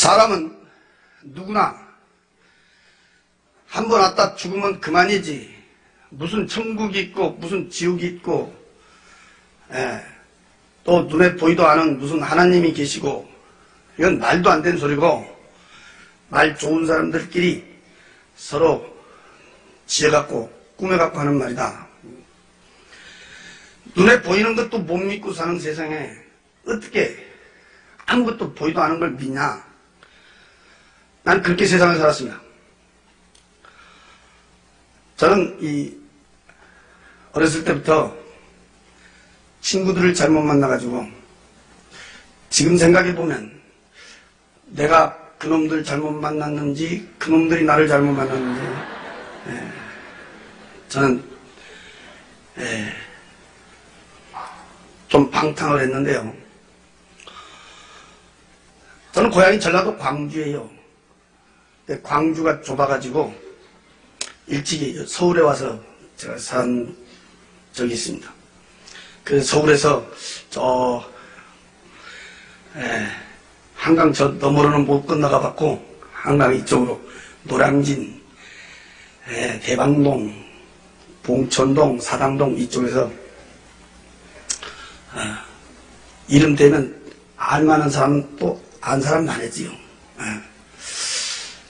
사람은 누구나 한 번 왔다 죽으면 그만이지 무슨 천국이 있고 무슨 지옥이 있고 또 눈에 보이도 않은 무슨 하나님이 계시고 이건 말도 안 되는 소리고 말 좋은 사람들끼리 서로 지어갖고 꾸며갖고 하는 말이다. 눈에 보이는 것도 못 믿고 사는 세상에 어떻게 아무것도 보이도 않은 걸 믿냐. 난 그렇게 세상을 살았습니다. 저는 어렸을 때부터 친구들을 잘못 만나가지고 지금 생각해보면 내가 그놈들 잘못 만났는지 그놈들이 나를 잘못 만났는지 저는 좀 방탕을 했는데요. 저는 고향이 전라도 광주예요. 광주가 좁아가지고 일찍이 서울에 와서 제가 산 적이 있습니다. 그 서울에서 한강 저 너머로는 못 건너가 봤고 한강 이쪽으로 노량진, 대방동, 봉천동, 사당동 이쪽에서 이름 되면 알만한 사람 또 안 사람 많았지요.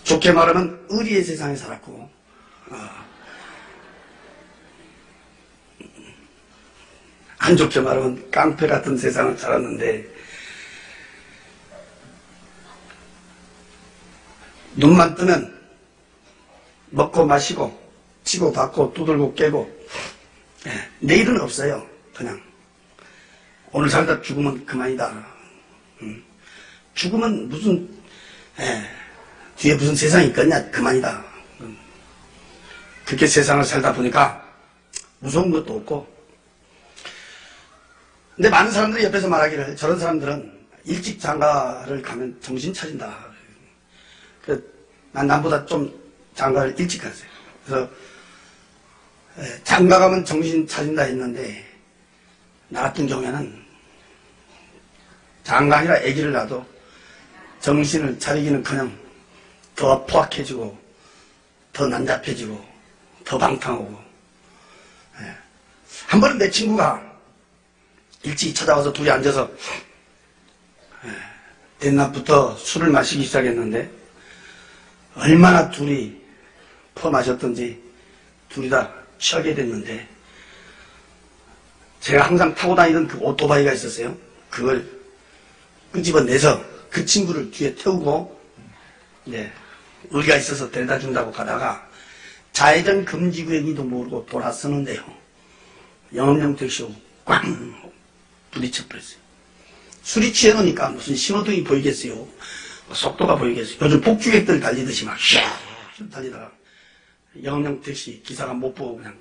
좋게 말하면 의리의 세상에 살았고 안 좋게 말하면 깡패 같은 세상을 살았는데 눈만 뜨면 먹고 마시고 치고 받고 두들고 깨고 내일은 없어요. 그냥 오늘 살다 죽으면 그만이다. 죽으면 무슨 뒤에 무슨 세상이 있겠냐. 그만이다. 그렇게 세상을 살다 보니까 무서운 것도 없고 근데 많은 사람들이 옆에서 말하기를 저런 사람들은 일찍 장가를 가면 정신 차린다. 난 남보다 좀 장가를 일찍 갔어요. 그래서 장가 가면 정신 차린다 했는데 나 같은 경우에는 장가 아니라 아기를 낳아도 정신을 차리기는커녕 더 포악해지고 더 난잡해지고 더 방탕하고 한 번은 내 친구가 일찍 찾아와서 둘이 앉아서 옛날부터 술을 마시기 시작했는데 얼마나 둘이 퍼마셨던지 둘이 다 취하게 됐는데 제가 항상 타고 다니던 그 오토바이가 있었어요. 그걸 끄집어내서 그 친구를 뒤에 태우고 의리가 있어서 데려다 준다고 가다가 좌회전 금지구역인지도 모르고 돌아서는데요. 영업용 택시하고 꽝 부딪혀버렸어요. 술이 취해놓으니까 무슨 신호등이 보이겠어요. 속도가 보이겠어요. 요즘 폭주객들 달리듯이 막 샤 달리다가 영업용 택시 기사가 못 보고 그냥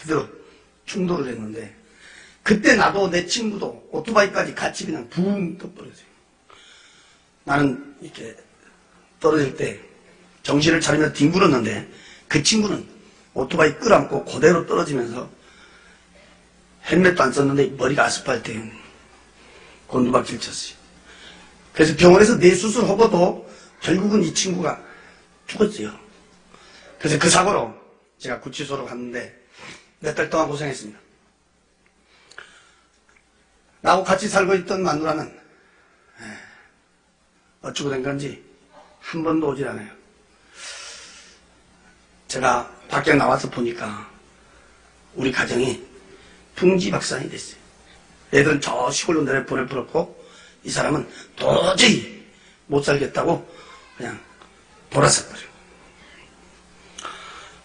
그대로 충돌을 했는데 그때 나도 내 친구도 오토바이까지 같이 그냥 붕 떠버렸어요. 나는 이렇게 떨어질 때 정신을 차리면서 뒹굴었는데 그 친구는 오토바이 끌어안고 그대로 떨어지면서 헬멧도 안 썼는데 머리가 아스팔트에 곤두박질 쳤어요. 그래서 병원에서 뇌수술 하고도 결국은 이 친구가 죽었어요. 그래서 그 사고로 제가 구치소로 갔는데 몇 달 동안 고생했습니다. 나하고 같이 살고 있던 마누라는 어쩌고 된 건지 한 번도 오질 않아요. 제가 밖에 나와서 보니까 우리 가정이 풍지박산이 됐어요. 애들은 저 시골로 내려보내버렸고 이 사람은 도저히 못 살겠다고 그냥 돌아서 버려요.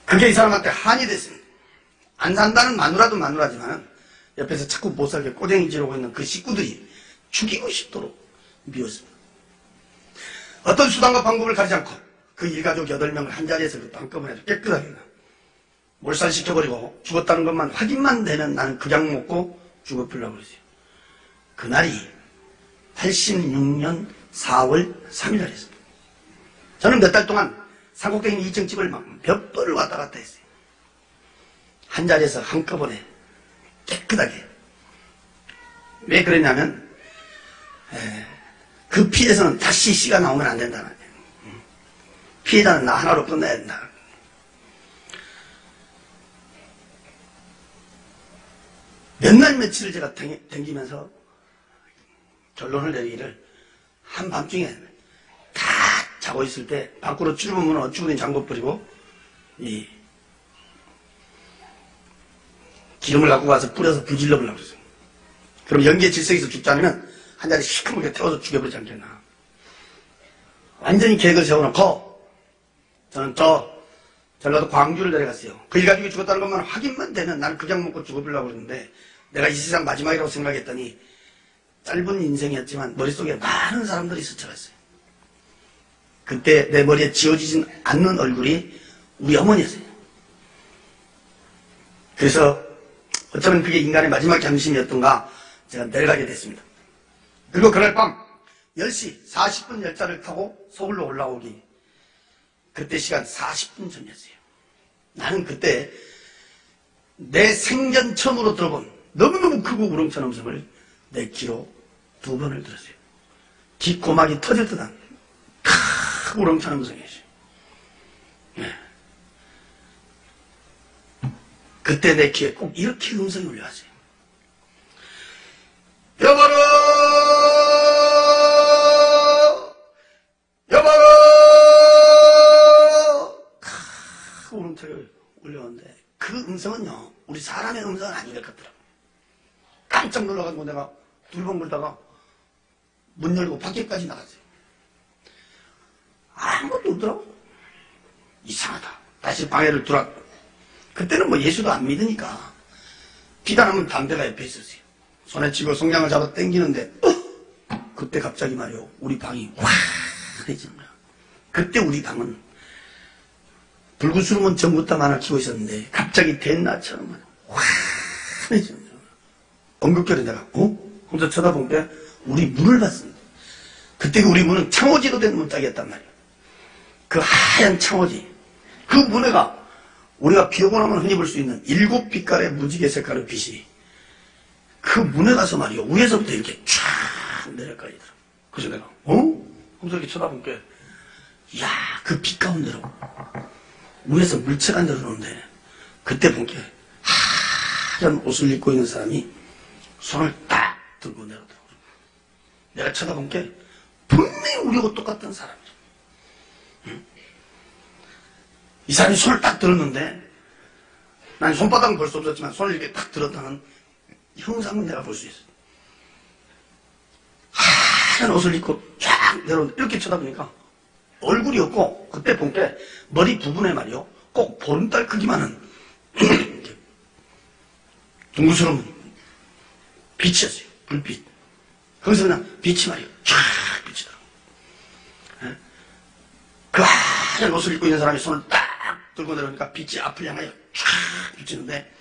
그게 이 사람한테 한이 됐습니다. 안 산다는 마누라도 마누라지만 옆에서 자꾸 못 살게 꼬쟁이 지르고 있는 그 식구들이 죽이고 싶도록 미웠습니다. 어떤 수단과 방법을 가리지 않고 그 일가족 8명을 한 자리에서 한꺼번에 깨끗하게 몰살시켜버리고 죽었다는 것만 확인만 되면 나는 그냥 먹고 죽어버리려고 그랬어요. 그날이 86년 4월 3일 날이었습니다. 저는 몇 달 동안 산꼭대기 2층 집을 막 몇 번을 왔다 갔다 했어요. 한 자리에서 한꺼번에 깨끗하게. 왜 그랬냐면 그 피에서는 다시 씨가 나오면 안 된다는 거예요. 피해자는 나 하나로 끝내야 된다. 몇 날 며칠을 제가 댕기면서 결론을 내리기를 한밤중에 다 자고 있을 때 밖으로 쭈르면 어쭈구니 잠궈버리고 이 기름을 갖고 가서 뿌려서 불질러 보려고 그랬어요. 그럼 연기의 질색에서 죽지 않으면 한 자리 시커멓게 태워서 죽여버리지 않겠나. 완전히 계획을 세워놓고 저는 전라도 광주를 내려갔어요. 그 일가족이 죽었다는 것만 확인만 되면 나는 그냥 먹고 죽어보려고 그랬는데 내가 이 세상 마지막이라고 생각했더니 짧은 인생이었지만 머릿속에 많은 사람들이 스쳐갔어요. 그때 내 머리에 지워지진 않는 얼굴이 우리 어머니였어요. 그래서 어쩌면 그게 인간의 마지막 잠심이었던가 제가 내려가게 됐습니다. 그리고 그날 밤 10시 40분 열차를 타고 서울로 올라오기 그때 시간 40분 전이었어요. 나는 그때 내 생전 처음으로 들어본 너무너무 크고 우렁찬 음성을 내 귀로 2번을 들었어요. 귓고막이 터질 듯한 크 우렁찬 음성이었어요. 네. 그때 내 귀에 꼭 이렇게 음성이 울려왔어요. 여보로! 여보로! 크 우렁차게 울려왔는데 그 음성은요 우리 사람의 음성은 아닌 것 같더라고요. 깜짝 놀라가지고 내가 둘번 굴다가 문 열고 밖에까지 나갔어요. 아무것도 없더라고요. 이상하다. 다시 방해를 들어왔고 그때는 뭐 예수도 안 믿으니까 비단하면 담배가 옆에 있었어요. 손에 쥐고 송장을 잡아 당기는데 그때 갑자기 말이요 우리 방이 환해지는 거야. 그때 우리 방은 불구스름은 전부터 만화 키고 있었는데 갑자기 대낮처럼 환해지는 거야. 언급결에 내가 혼자 쳐다본 게 우리 문을 봤습니다. 그때 우리 문은 창호지로 된 문짝이었단 말이에요. 그 하얀 창호지 그 문에가 우리가 비 오고 나면 흔히 볼 수 있는 7빛깔의 무지개 색깔의 빛이 그 문에 가서 말이요 위에서부터 이렇게 쫙 내려가더라고. 그래서 내가 하면서 이렇게 쳐다본 게 이야 그 빛 가운데로 위에서 물체가 내려오는데 그때 본 게 하얀 옷을 입고 있는 사람이 손을 딱 들고 내려오더라고. 내가 쳐다본 게 분명히 우리하고 똑같은 사람이죠. 이 사람이 손을 딱 들었는데 난 손바닥은 볼 수 없었지만 손을 이렇게 딱 들었다는 형상은 내가 볼 수 있어요. 하얀 옷을 입고 쫙 내려오는데 이렇게 쳐다보니까 얼굴이 없고 그때 본 게 머리 부분에 말이요 꼭 보름달 크기만한 둥그스러운 빛이었어요. 불빛. 거기서 그냥 빛이 말이요 쫙 비치더라고요. 그 하얀 옷을 입고 있는 사람이 손을 딱 들고 내려오니까 빛이 앞을 향하여 쫙 비치는데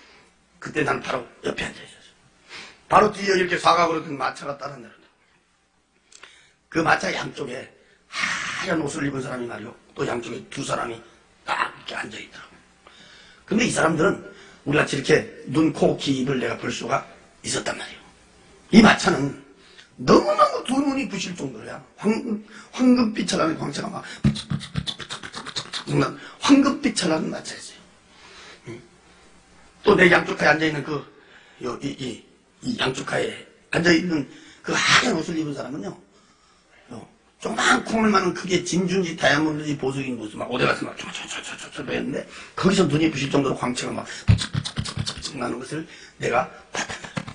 그때 난 바로 옆에 앉아있었어요. 바로 뒤에 이렇게 사각으로 된 마차가 따라 내려온다. 그 마차 양쪽에 하얀 옷을 입은 사람이 말이요 또 양쪽에 2사람이 딱 이렇게 앉아있더라고요. 근데 이 사람들은 우리같이 이렇게 눈, 코, 귀, 입을 내가 볼 수가 있었단 말이에요. 이 마차는 너무너무 두 눈이 부실 정도로야 황금빛이라는 광채가 막 황금빛이라는 마차였어요. 또 내 양쪽하에 앉아있는 이 양쪽하에 앉아있는 그 하얀 옷을 입은 사람은요 조그만 콩알만한 크게 진준지 다이아몬드지 보석인 무슨 막 오대 가서 막 촤촤촤촤촤 했는데 거기서 눈이 부실 정도로 광채가 막 나는 것을 내가 봤단 말이야.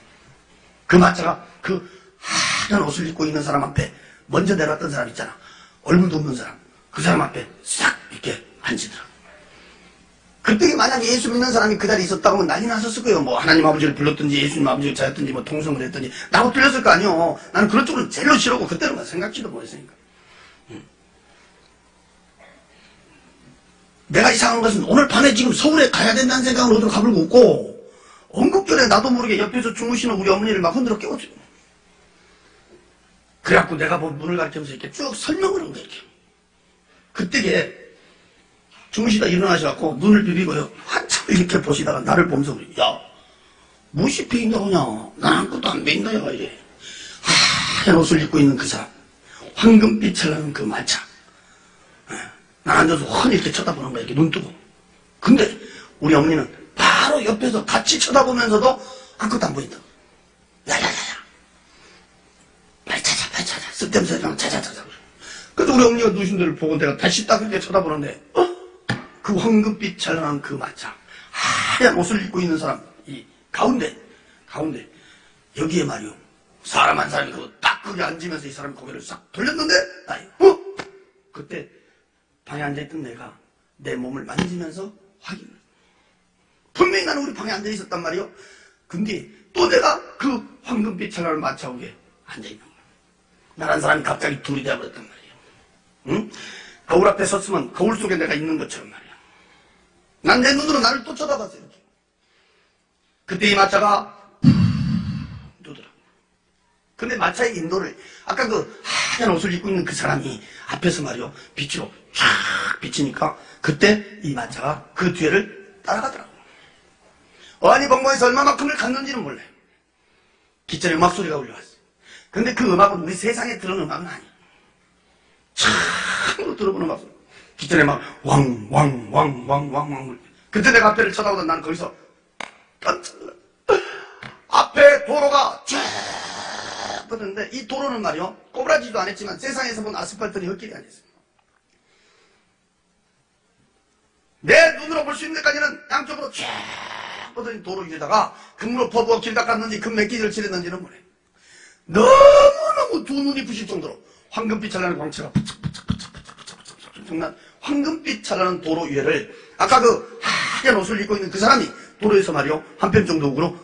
그 마차가 그 하얀 옷을 입고 있는 사람 앞에 먼저 내려왔던 사람 있잖아. 얼굴도 없는 사람. 그 사람 앞에 싹 이렇게 앉으더라. 그때 만약에 예수 믿는 사람이 그 자리에 있었다고 하면 난리 났었을 거예요. 뭐 하나님 아버지를 불렀든지 예수님 아버지를 찾았든지 뭐 통성을 했든지 나하고 틀렸을 거 아니에요. 나는 그런 쪽은 제일 싫어하고 그때는 생각지도 못했으니까. 내가 이상한 것은 오늘 밤에 지금 서울에 가야 된다는 생각은 어디로 가불고 없고 언급결에 나도 모르게 옆에서 주무시는 우리 어머니를 막 흔들어 깨웠죠. 그래갖고 내가 뭐 문을 가리키면서 이렇게 쭉 설명을 한 거야. 이렇게. 그때에 주무시다 일어나셔갖고 눈을 비비고요. 한참 이렇게 보시다가 나를 보면서 그래. 야, 무엇이 베인다 그냐. 난 아무것도 안 베인다 야 이래. 하얀 옷을 입고 있는 그 사람. 황금빛 찰나는 그 마차. 난 앉아서 훤히 이렇게 쳐다보는 거야. 이렇게 눈 뜨고. 근데 우리 어머니는 바로 옆에서 같이 쳐다보면서도 아무것도 안 보인다. 야야야야. 빨리 찾아. 쓸데없는 찾아. 그래서 우리 어머니가 누우신 데를 보고 내가 다시 딱 이렇게 쳐다보는데, 그 황금빛 찰나는 그 마차. 하얀 옷을 입고 있는 사람, 이 가운데. 여기에 말이요. 사람 한 사람이 딱 거기 앉으면서 이 사람이 고개를 싹 돌렸는데, 그때 방에 앉아있던 내가 내 몸을 만지면서 확인을. 분명히 나는 우리 방에 앉아있었단 말이요. 근데 또 내가 그 황금빛 찰나를 마차오게 앉아있는 거야. 나란 사람이 갑자기 둘이 되어버렸단 말이에요. 응? 거울 앞에 섰으면 거울 속에 내가 있는 것처럼 말이야. 난 내 눈으로 나를 또 쳐다봤어요. 이렇게. 그때 이 마차가 누더라. 근데 마차의 인도를 아까 그 하얀 옷을 입고 있는 그 사람이 앞에서 말이요. 빛으로 쫙 비치니까 그때 이 마차가 그 뒤를 따라가더라고. 어안이 벙벙해서 얼마만큼을 갔는지는 몰라요. 기차에 음악 소리가 울려왔어요. 근데 그 음악은 우리 세상에 들은 음악은 아니에요. 참으로 들어보는 음악 소리. 기차에 막 왕. 그때 내가 앞에를 쳐다보다 나는 거기서 깜짝 놀랐어요. 앞에 도로가 쫙 뻗었는데 이 도로는 말이요. 꼬부라지도 안 했지만 세상에서 본 아스팔트는 흙길이 아니었어요. 내 눈으로 볼 수 있는 데까지는 양쪽으로 쫙 뻗어진 도로 위에다가 금으로 퍼부어 길 닦았는지 금 맺기를 칠했는지는 모르겠어요. 너무너무 두 눈이 부실 정도로 황금빛 찰나는 광채가 정말 황금빛 찰나는 도로 위에를 아까 그 하얀 옷을 입고 있는 그 사람이 도로에서 말이요. 한 뼘 정도 우으로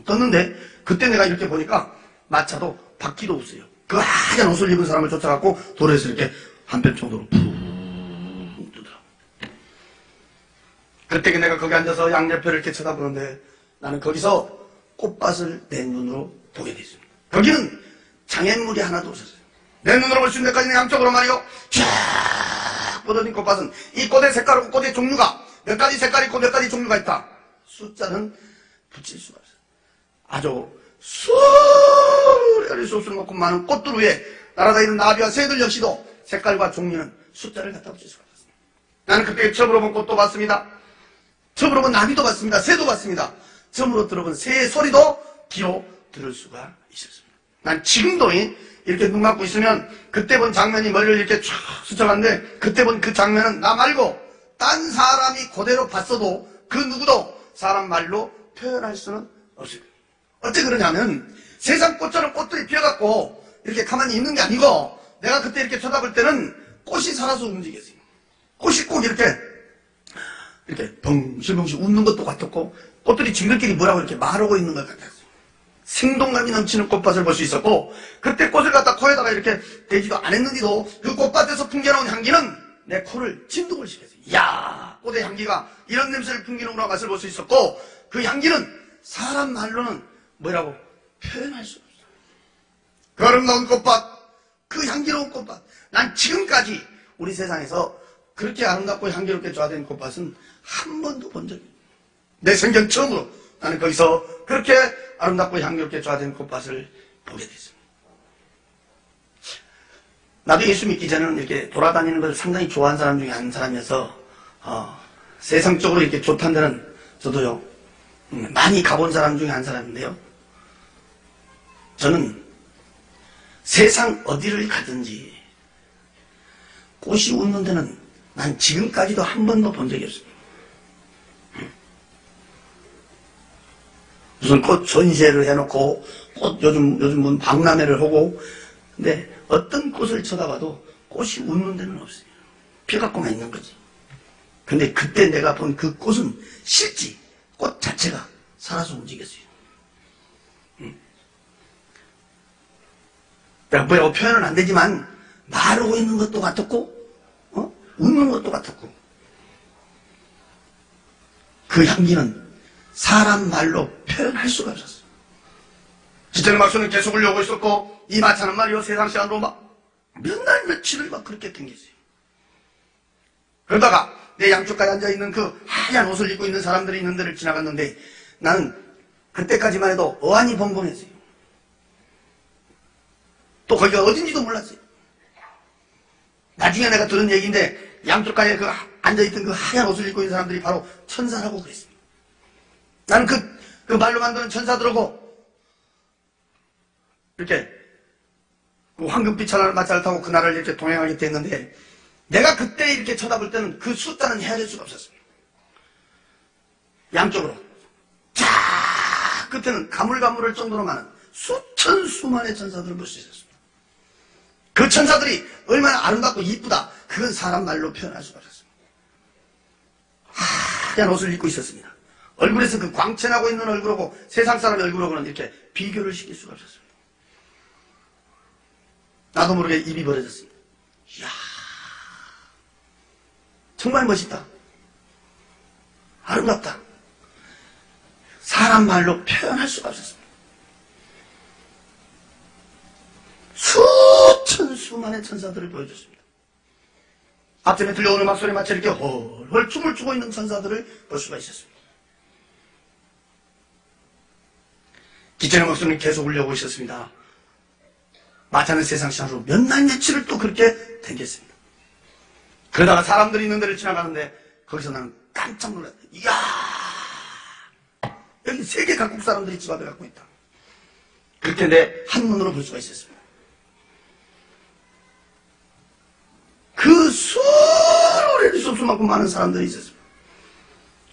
떴는데 그때 내가 이렇게 보니까 마차도 바퀴도 없어요. 그 하얀 옷을 입은 사람을 쫓아갖고 도로에서 이렇게 한 뼘 정도로 뜨더라. 그때 내가 거기 앉아서 양옆을 이렇게 쳐다보는데 나는 거기서 꽃밭을 내 눈으로 보게 됐습니다. 거기는 장애물이 하나도 없었어요. 내 눈으로 볼 수 있는 데까지는 양쪽으로 말이요. 쫙 뻗어진 꽃밭은 이 꽃의 색깔하고 꽃의 종류가 몇 가지 색깔이 있고 몇 가지 종류가 있다. 숫자는 붙일 수가 없어요. 아주 수많이 쏟을 만큼 많은 꽃들 위에 날아다니는 나비와 새들 역시도 색깔과 종류는 숫자를 갖다 붙일 수가 없습니다. 나는 그때 처음으로 본 꽃도 봤습니다. 처음으로 본 나비도 봤습니다. 새도 봤습니다. 처음으로 들어본 새의 소리도 귀로 들을 수가 있었습니다. 난 지금도 이렇게 눈 감고 있으면 그때 본 장면이 머리를 이렇게 쫙 스쳐갔는데 그때 본 그 장면은 나 말고 딴 사람이 그대로 봤어도 그 누구도 사람 말로 표현할 수는 없을 거예요. 어째 그러냐면 세상 꽃처럼 꽃들이 피어갖고 이렇게 가만히 있는 게 아니고 내가 그때 이렇게 쳐다볼 때는 꽃이 살아서 움직였어요. 꽃이 꼭 이렇게 벙실벙실 웃는 것도 같았고 꽃들이 지들끼리 뭐라고 이렇게 말하고 있는 것 같았어요. 생동감이 넘치는 꽃밭을 볼 수 있었고 그때 꽃을 갖다 코에다가 이렇게 대지도 안 했는데도 그 꽃밭에서 풍겨나온 향기는 내 코를 진동을 시켰어요. 이야, 꽃의 향기가 이런 냄새를 풍기는구나 맛을 볼 수 있었고 그 향기는 사람 말로는 뭐라고 표현할 수 없어요. 그 아름다운 꽃밭, 그 향기로운 꽃밭. 난 지금까지 우리 세상에서 그렇게 아름답고 향기롭게 조화된 꽃밭은 한 번도 본 적이 없어요. 내 생전 처음으로 나는 거기서 그렇게 아름답고 향기롭게 조화된 꽃밭을 보게 됐습니다. 나도 예수 믿기 전에는 이렇게 돌아다니는 걸 상당히 좋아하는 사람 중에 한 사람이어서 세상적으로 이렇게 좋다는 데는 저도요 많이 가본 사람 중에 한 사람인데요. 저는 세상 어디를 가든지 꽃이 웃는 데는 난 지금까지도 한 번도 본 적이 없습니다. 무슨 꽃 전시회를 해놓고 꽃 요즘 무슨 박람회를 하고 근데 어떤 꽃을 쳐다봐도 꽃이 웃는 데는 없어요. 피어갖고만 있는 거지. 근데 그때 내가 본 그 꽃은 실제 꽃 자체가 살아서 움직였어요. 내가 뭐라고 표현은 안 되지만 말하고 있는 것도 같았고 웃는 것도 같았고 그 향기는 사람 말로 표현할 수가 없었어요. 기차는 막수는 계속 울려오고 있었고 이 마차는 말이요 세상 시간으로 막 몇 날 며칠을 막 그렇게 댕겼어요. 그러다가 내 양쪽까지 앉아있는 그 하얀 옷을 입고 있는 사람들이 있는 데를 지나갔는데 나는 그때까지만 해도 어안이 벙벙했어요. 또 거기가 어딘지도 몰랐어요. 나중에 내가 들은 얘기인데 양쪽가에 그 앉아있던 그 하얀 옷을 입고 있는 사람들이 바로 천사라고 그랬습니다. 나는 그 말로 만드는 천사들하고 이렇게 그 황금빛 마차를 타고 그날을 이렇게 동행하게 됐는데 내가 그때 이렇게 쳐다볼 때는 그 숫자는 헤아릴 수가 없었습니다. 양쪽으로 쫙 끝에는 가물가물할 정도로 많은 수천 수만의 천사들을 볼 수 있었습니다. 그 천사들이 얼마나 아름답고 이쁘다 그건 사람 말로 표현할 수가 없었습니다. 하얀 옷을 입고 있었습니다. 얼굴에서 그 광채나고 있는 얼굴하고 세상 사람의 얼굴하고는 이렇게 비교를 시킬 수가 없었습니다. 나도 모르게 입이 벌어졌습니다. 이야, 정말 멋있다. 아름답다. 사람 말로 표현할 수가 없었습니다. 수천 수만의 천사들을 보여줬습니다. 앞전에 들려오는 음악소리에 맞춰 이렇게 헐헐 춤을 추고 있는 천사들을 볼 수가 있었습니다. 기천의 목소리는 계속 울려오고 있었습니다. 마차는 세상 시간으로 몇 날 며칠을 또 그렇게 댕겼습니다. 그러다가 사람들이 있는 데를 지나가는데 거기서 나는 깜짝 놀랐어요. 이야, 여기 세계 각국 사람들이 집앞에 갖고 있다. 그렇게 내 한눈으로 볼 수가 있었습니다. 그 수를 수 없을 만큼 많은 사람들이 있었습니다.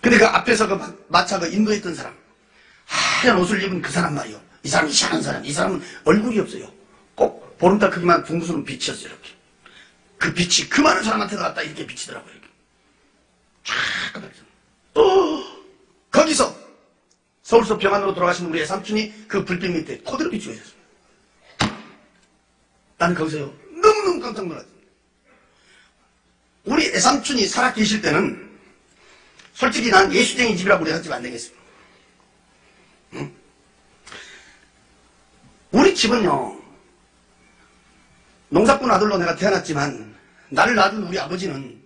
근데 그 앞에서 그 마차 그 인도에 있던 사람, 하얀 옷을 입은 그 사람 말이요. 이 사람이 희한한 사람. 이 사람은 얼굴이 없어요. 꼭 보름달 크기만 둥그스는 빛이었어요. 이렇게. 그 빛이 그 많은 사람한테 갔다 이렇게 비치더라고요. 이렇게. 쫙 거기서 서울서 병안으로 돌아가신 우리 애삼촌이 그 불빛 밑에 코드로 비추고 있었습니다. 나는 거기서요 너무너무 깜짝 놀랐습니다. 우리 애삼촌이 살아 계실 때는 솔직히 난 예수쟁이 집이라고 우리 집안 되겠습니다. 응? 우리 집은요 농사꾼 아들로 내가 태어났지만 나를 낳은 우리 아버지는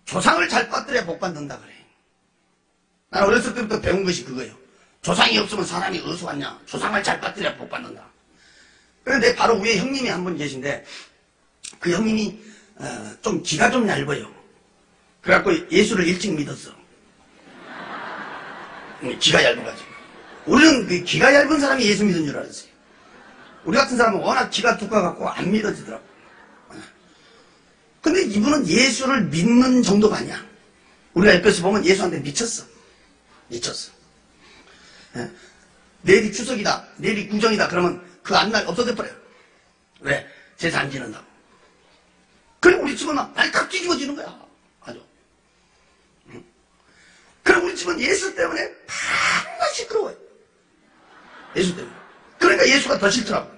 조상을 잘 빠뜨려야 복 받는다 그래. 난 어렸을 때부터 배운 것이 그거예요. 조상이 없으면 사람이 어디서 왔냐. 조상을 잘 빠뜨려야 복 받는다. 그런데 바로 위에 형님이 한 분 계신데 그 형님이 좀 기가 좀 얇아요. 그래갖고 예수를 일찍 믿었어. 기가 얇아가지고. 우리는 그 기가 얇은 사람이 예수 믿은 줄 알았어요. 우리 같은 사람은 워낙 기가 두꺼워갖고 안 믿어지더라고. 근데 이분은 예수를 믿는 정도가 아니야. 우리가 옆에서 보면 예수한테 미쳤어. 미쳤어. 내일이 추석이다. 내일이 구정이다. 그러면 그 앞날 없어져 버려요. 왜? 제사 안 지낸다고. 그래 우리 집은 날칵 뒤집어지는 거야. 아주. 그래 우리 집은 예수 때문에 밤낮 시끄러워요. 예수 때문에. 그러니까 예수가 더 싫더라고.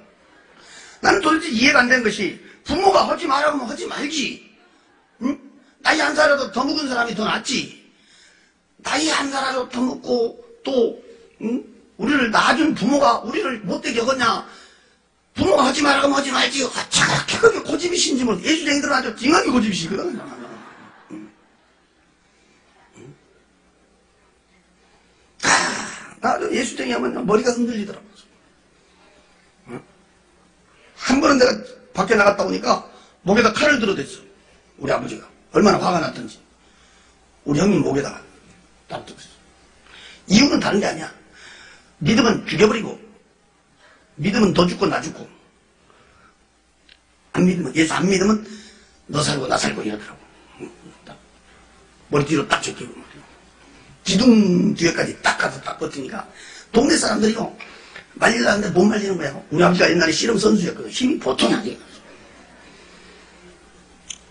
나는 도대체 이해가 안 되는 것이 부모가 하지 말라고 하면 하지 말지. 응? 나이 한 살이라도 더 먹은 사람이 더 낫지. 나이 한 살이라도 더 먹고 또 응? 우리를 낳아준 부모가 우리를 못되게 하겠냐. 부모가 하지 말라고 하면 하지 말지. 저렇게 그게 고집이신지 모르. 예수쟁이들은 아주 징하게 고집이시거든. 응? 응? 나도 예수쟁이 하면 머리가 흔들리더라고. 한 번은 내가 밖에 나갔다 오니까 목에다 칼을 들어댔어. 우리 아버지가. 얼마나 화가 났던지. 우리 형님 목에다가 딱 들었어. 이유는 다른 게 아니야. 믿으면 죽여버리고 믿으면 너 죽고 나 죽고 안 믿으면 예수 안 믿으면 너 살고 나 살고 이러더라고. 머리 뒤로 딱 제끼고 기둥 뒤에까지 딱 가서 딱 버티니까 동네 사람들이요 말리려는데 못 말리는 거야. 우리 아버지가 옛날에 씨름 선수였거든. 힘이 보통이 아니야.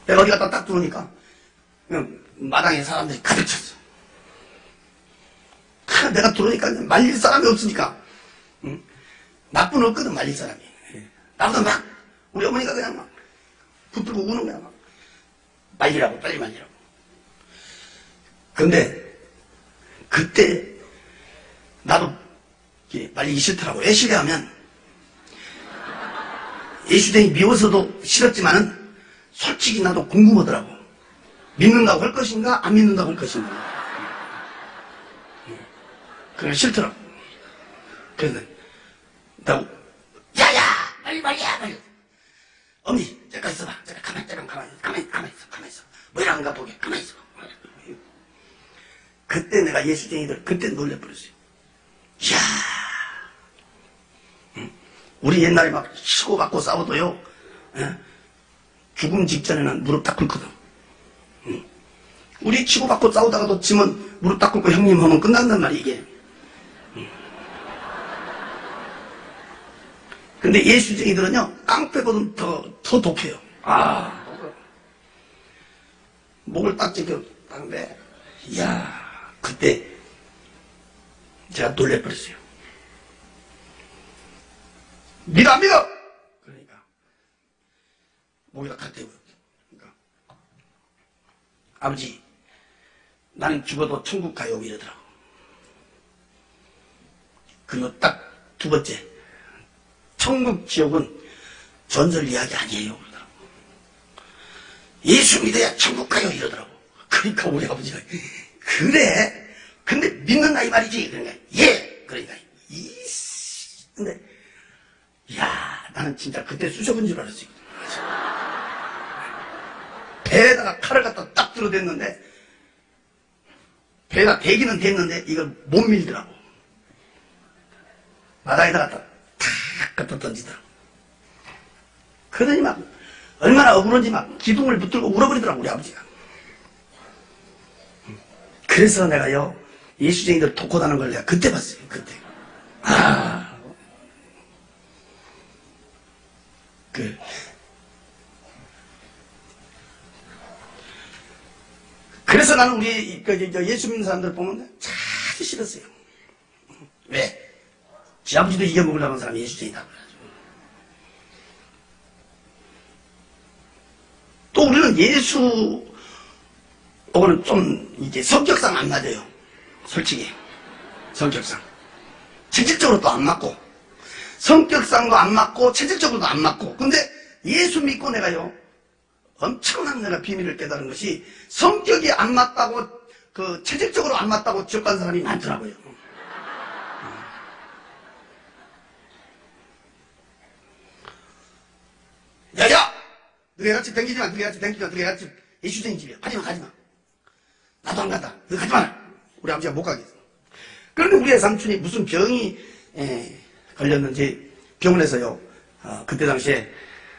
내가 어디 갔다 딱 들어오니까 마당에 사람들이 가득 찼어. 내가 들어오니까 말릴 사람이 없으니까 응? 나쁜 없거든 말릴 사람이. 나보다 막 우리 어머니가 그냥 막 붙들고 우는 거야. 막. 말리라고 빨리 말리라고. 근데 그때 나도 말리기 싫더라고. 왜 싫어하면 예수쟁이 미워서도 싫었지만은 솔직히 나도 궁금하더라고. 믿는다고 할 것인가 안 믿는다고 할 것인가. 그냥 싫더라고. 그래서 나 야야 빨리. 어머니, 잠깐 있어봐. 잠깐 가만히 있어. 뭐라 한가 보게. 가만히 있어. 그때 내가 예수쟁이들, 그때 놀래버렸어요. 이야. 우리 옛날에 막 치고받고 싸워도요, 죽음 직전에는 무릎 딱 꿇거든. 우리 치고받고 싸우다가도 지면 무릎 딱 꿇고 형님 하면 끝난단 말이야, 이게. 근데 예수쟁이들은요, 깡패보다 더 높여요. 목을 딱 찢겼는데, 이야, 그때 제가 놀래버렸어요. 믿어, 안 믿어? 그러니까, 목에다 탁 대고요. 그러니까, 아버지, 나는 죽어도 천국 가요, 이러더라고. 그리고 딱 두 번째, 천국, 지옥은 전설 이야기 아니에요. 그러더라고. 예수 믿어야 천국 가요. 이러더라고. 그러니까 우리 아버지가, 그래? 근데 믿는다 이 말이지. 그러니까, 예! 그러니까, 근데, 이야, 나는 진짜 그때 쑤셔본 줄 알았어요. 배에다가 칼을 갖다 딱 들어댔는데, 배가 대기는 됐는데, 이걸 못 밀더라고. 바닥에다가 탁 갖다 던지더라고. 그러더니 막 얼마나 억울한지 막 기둥을 붙들고 울어버리더라고 우리 아버지가. 그래서 내가요 예수쟁이들 독고다는 걸 내가 그때 봤어요. 그때. 그래서 나는 우리 예수 믿는 사람들 보면 참 싫었어요. 왜? 지 아버지도 이겨먹으려고 하는 사람이 예수쟁이다. 또 우리는 예수하고는 좀 이제 성격상 안 맞아요. 솔직히. 성격상. 체질적으로 또 안 맞고. 성격상도 안 맞고, 체질적으로도 안 맞고. 근데 예수 믿고 내가요, 엄청난 내가 비밀을 깨달은 것이 성격이 안 맞다고, 체질적으로 안 맞다고 지옥 간 사람이 많더라고요. 야야! 너희 같이 댕기지 마, 너희 같이 예수쟁이 집이야. 가지마. 나도 안 간다. 너 가지마. 우리 아버지가 못 가겠어. 그런데 우리 삼촌이 무슨 병이 걸렸는지 병원에서요, 그때 당시에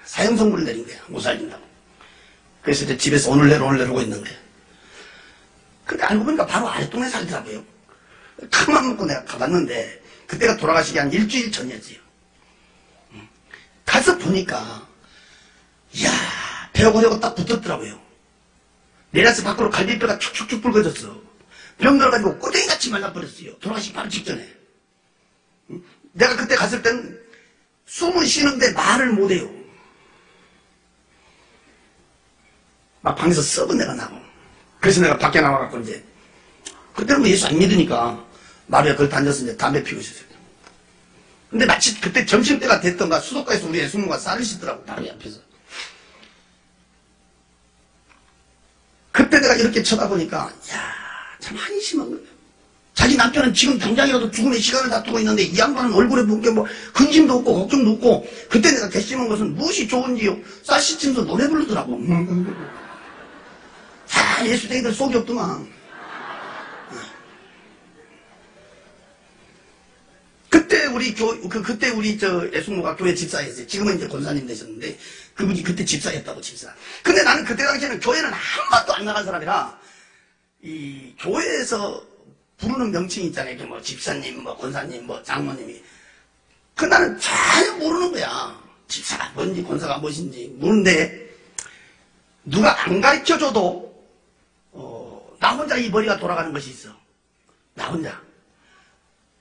사형선고를 내린 거야. 못 살린다고. 그래서 이제 집에서 오늘 내로 오고 있는 거야. 근데 알고 보니까 바로 아랫동네 살더라고요. 큰맘 먹고 내가 가봤는데, 그때가 돌아가시기 한 일주일 전이었지요. 가서 보니까, 이야, 배가 고려고 딱 붙었더라고요. 내려서 밖으로 갈비뼈가 축축축 붉어졌어. 병 들어가지고 꼬쟁이같이 말라버렸어요. 돌아가시기 바로 직전에. 내가 그때 갔을 때는 숨을 쉬는데 말을 못해요. 막 방에서 썩은 내가 나고. 그래서 내가 밖에 나와갖고 이제, 그때는 뭐 예수 안 믿으니까 마루에 거기 앉아서 이제 담배 피우고 있었어요. 근데 마치 그때 점심때가 됐던가 수도가에서 우리 예수님과 쌀을 씻더라고, 바로 옆에서. 그때 내가 이렇게 쳐다보니까, 이야, 참 한심한 거예요. 자기 남편은 지금 당장이라도 죽음의 시간을 다투고 있는데 이 양반은 얼굴에 붓게 뭐 근심도 없고 걱정도 없고. 그때 내가 결심한 것은 무엇이 좋은지요. 쌀 씻으면서 노래 부르더라고. 예수쟁이들 속이 없더만. 그때 우리 예수모가 교회 집사였어요. 지금은 이제 권사님 되셨는데, 그분이 그때 집사였다고, 집사. 근데 나는 그때 당시에는 교회는 한 번도 안 나간 사람이라, 이 교회에서 부르는 명칭이 있잖아요. 이렇게 뭐 집사님, 뭐 권사님, 뭐 장모님이. 나는 전혀 모르는 거야. 집사가 뭔지, 권사가 무엇인지 모르는데, 누가 안 가르쳐줘도, 나 혼자 이 머리가 돌아가는 것이 있어. 나 혼자.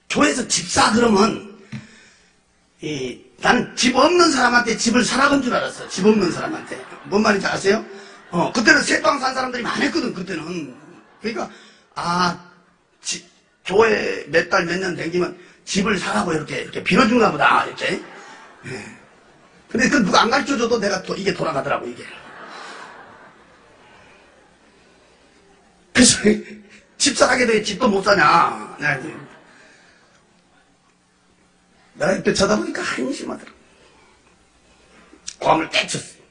교회에서 집사 그러면, 나는 집 없는 사람한테 집을 사라건 줄 알았어. 집 없는 사람한테. 뭔 말인지 아세요? 그때는 새빵 산 사람들이 많았거든, 그때는. 그러니까, 교회 몇 달 몇 년 댕기면 집을 사라고 이렇게 빌어준가 보다, 이렇게. 예. 근데 그 누가 안 가르쳐줘도 내가 이게 돌아가더라고, 이게. 그래서 집사하게 돼 집도 못 사냐. 내가 이때 쳐다보니까 한심하더라고. 고함을 깨쳤어요.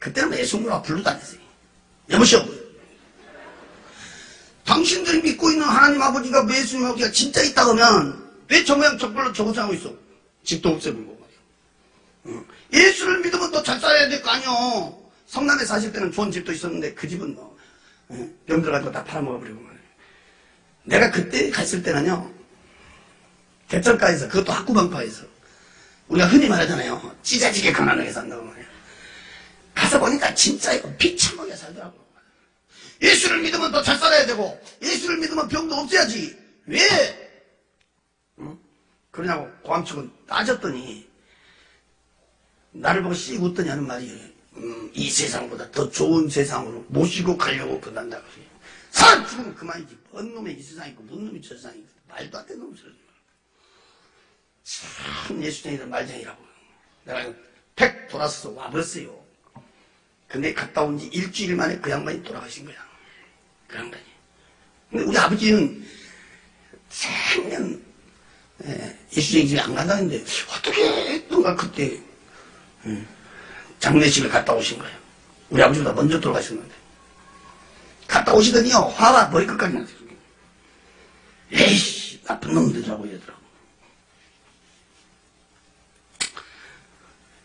그때는 예수님과 불러 다녔어요. 여보시오, 당신들이 믿고 있는 하나님 아버지가 예수님 아버지가 진짜 있다고 하면 왜 저 모양 저걸로 저거 하고 있어? 집도 없애버리고 말이야. 예수를 믿으면 또 잘 살아야 될 거 아니오. 성남에 사실 때는 좋은 집도 있었는데 그 집은 뭐 병 들어가지고 다 팔아먹어버리고 말이야. 내가 그때 갔을 때는요, 개천가에서, 그것도 학구방파에서 우리가 흔히 말하잖아요. 찢어지게 가난하게 산다고 말이야. 가서 보니까 진짜 이거 비참하게 살더라고. 예수를 믿으면 더 잘 살아야 되고, 예수를 믿으면 병도 없애야지. 왜? 그러냐고 고함축은 따졌더니, 나를 보고 씩 웃더니 하는 말이, 이 세상보다 더 좋은 세상으로 모시고 가려고 그런다. 사람 죽으면 그만이지. 뭔 놈의 이 세상이 있고, 뭔 놈이 저 세상이 있고, 말도 안 되는 놈 소리. 참 예수쟁이들 말쟁이라고. 내가 팩 돌아서서 와버렸어요. 근데 갔다 온 지 일주일 만에 그 양반이 돌아가신 거야. 그 양반이. 근데 우리 아버지는 생년 예수쟁이 집에 안 간다는데 어떻게 했던가 그때 장례식을 갔다 오신 거예요. 우리 아버지보다 먼저 돌아가셨는데. 갔다 오시더니요, 화가 머리끝까지 났어요. 에이씨, 나쁜 놈들이라고 이러더라고.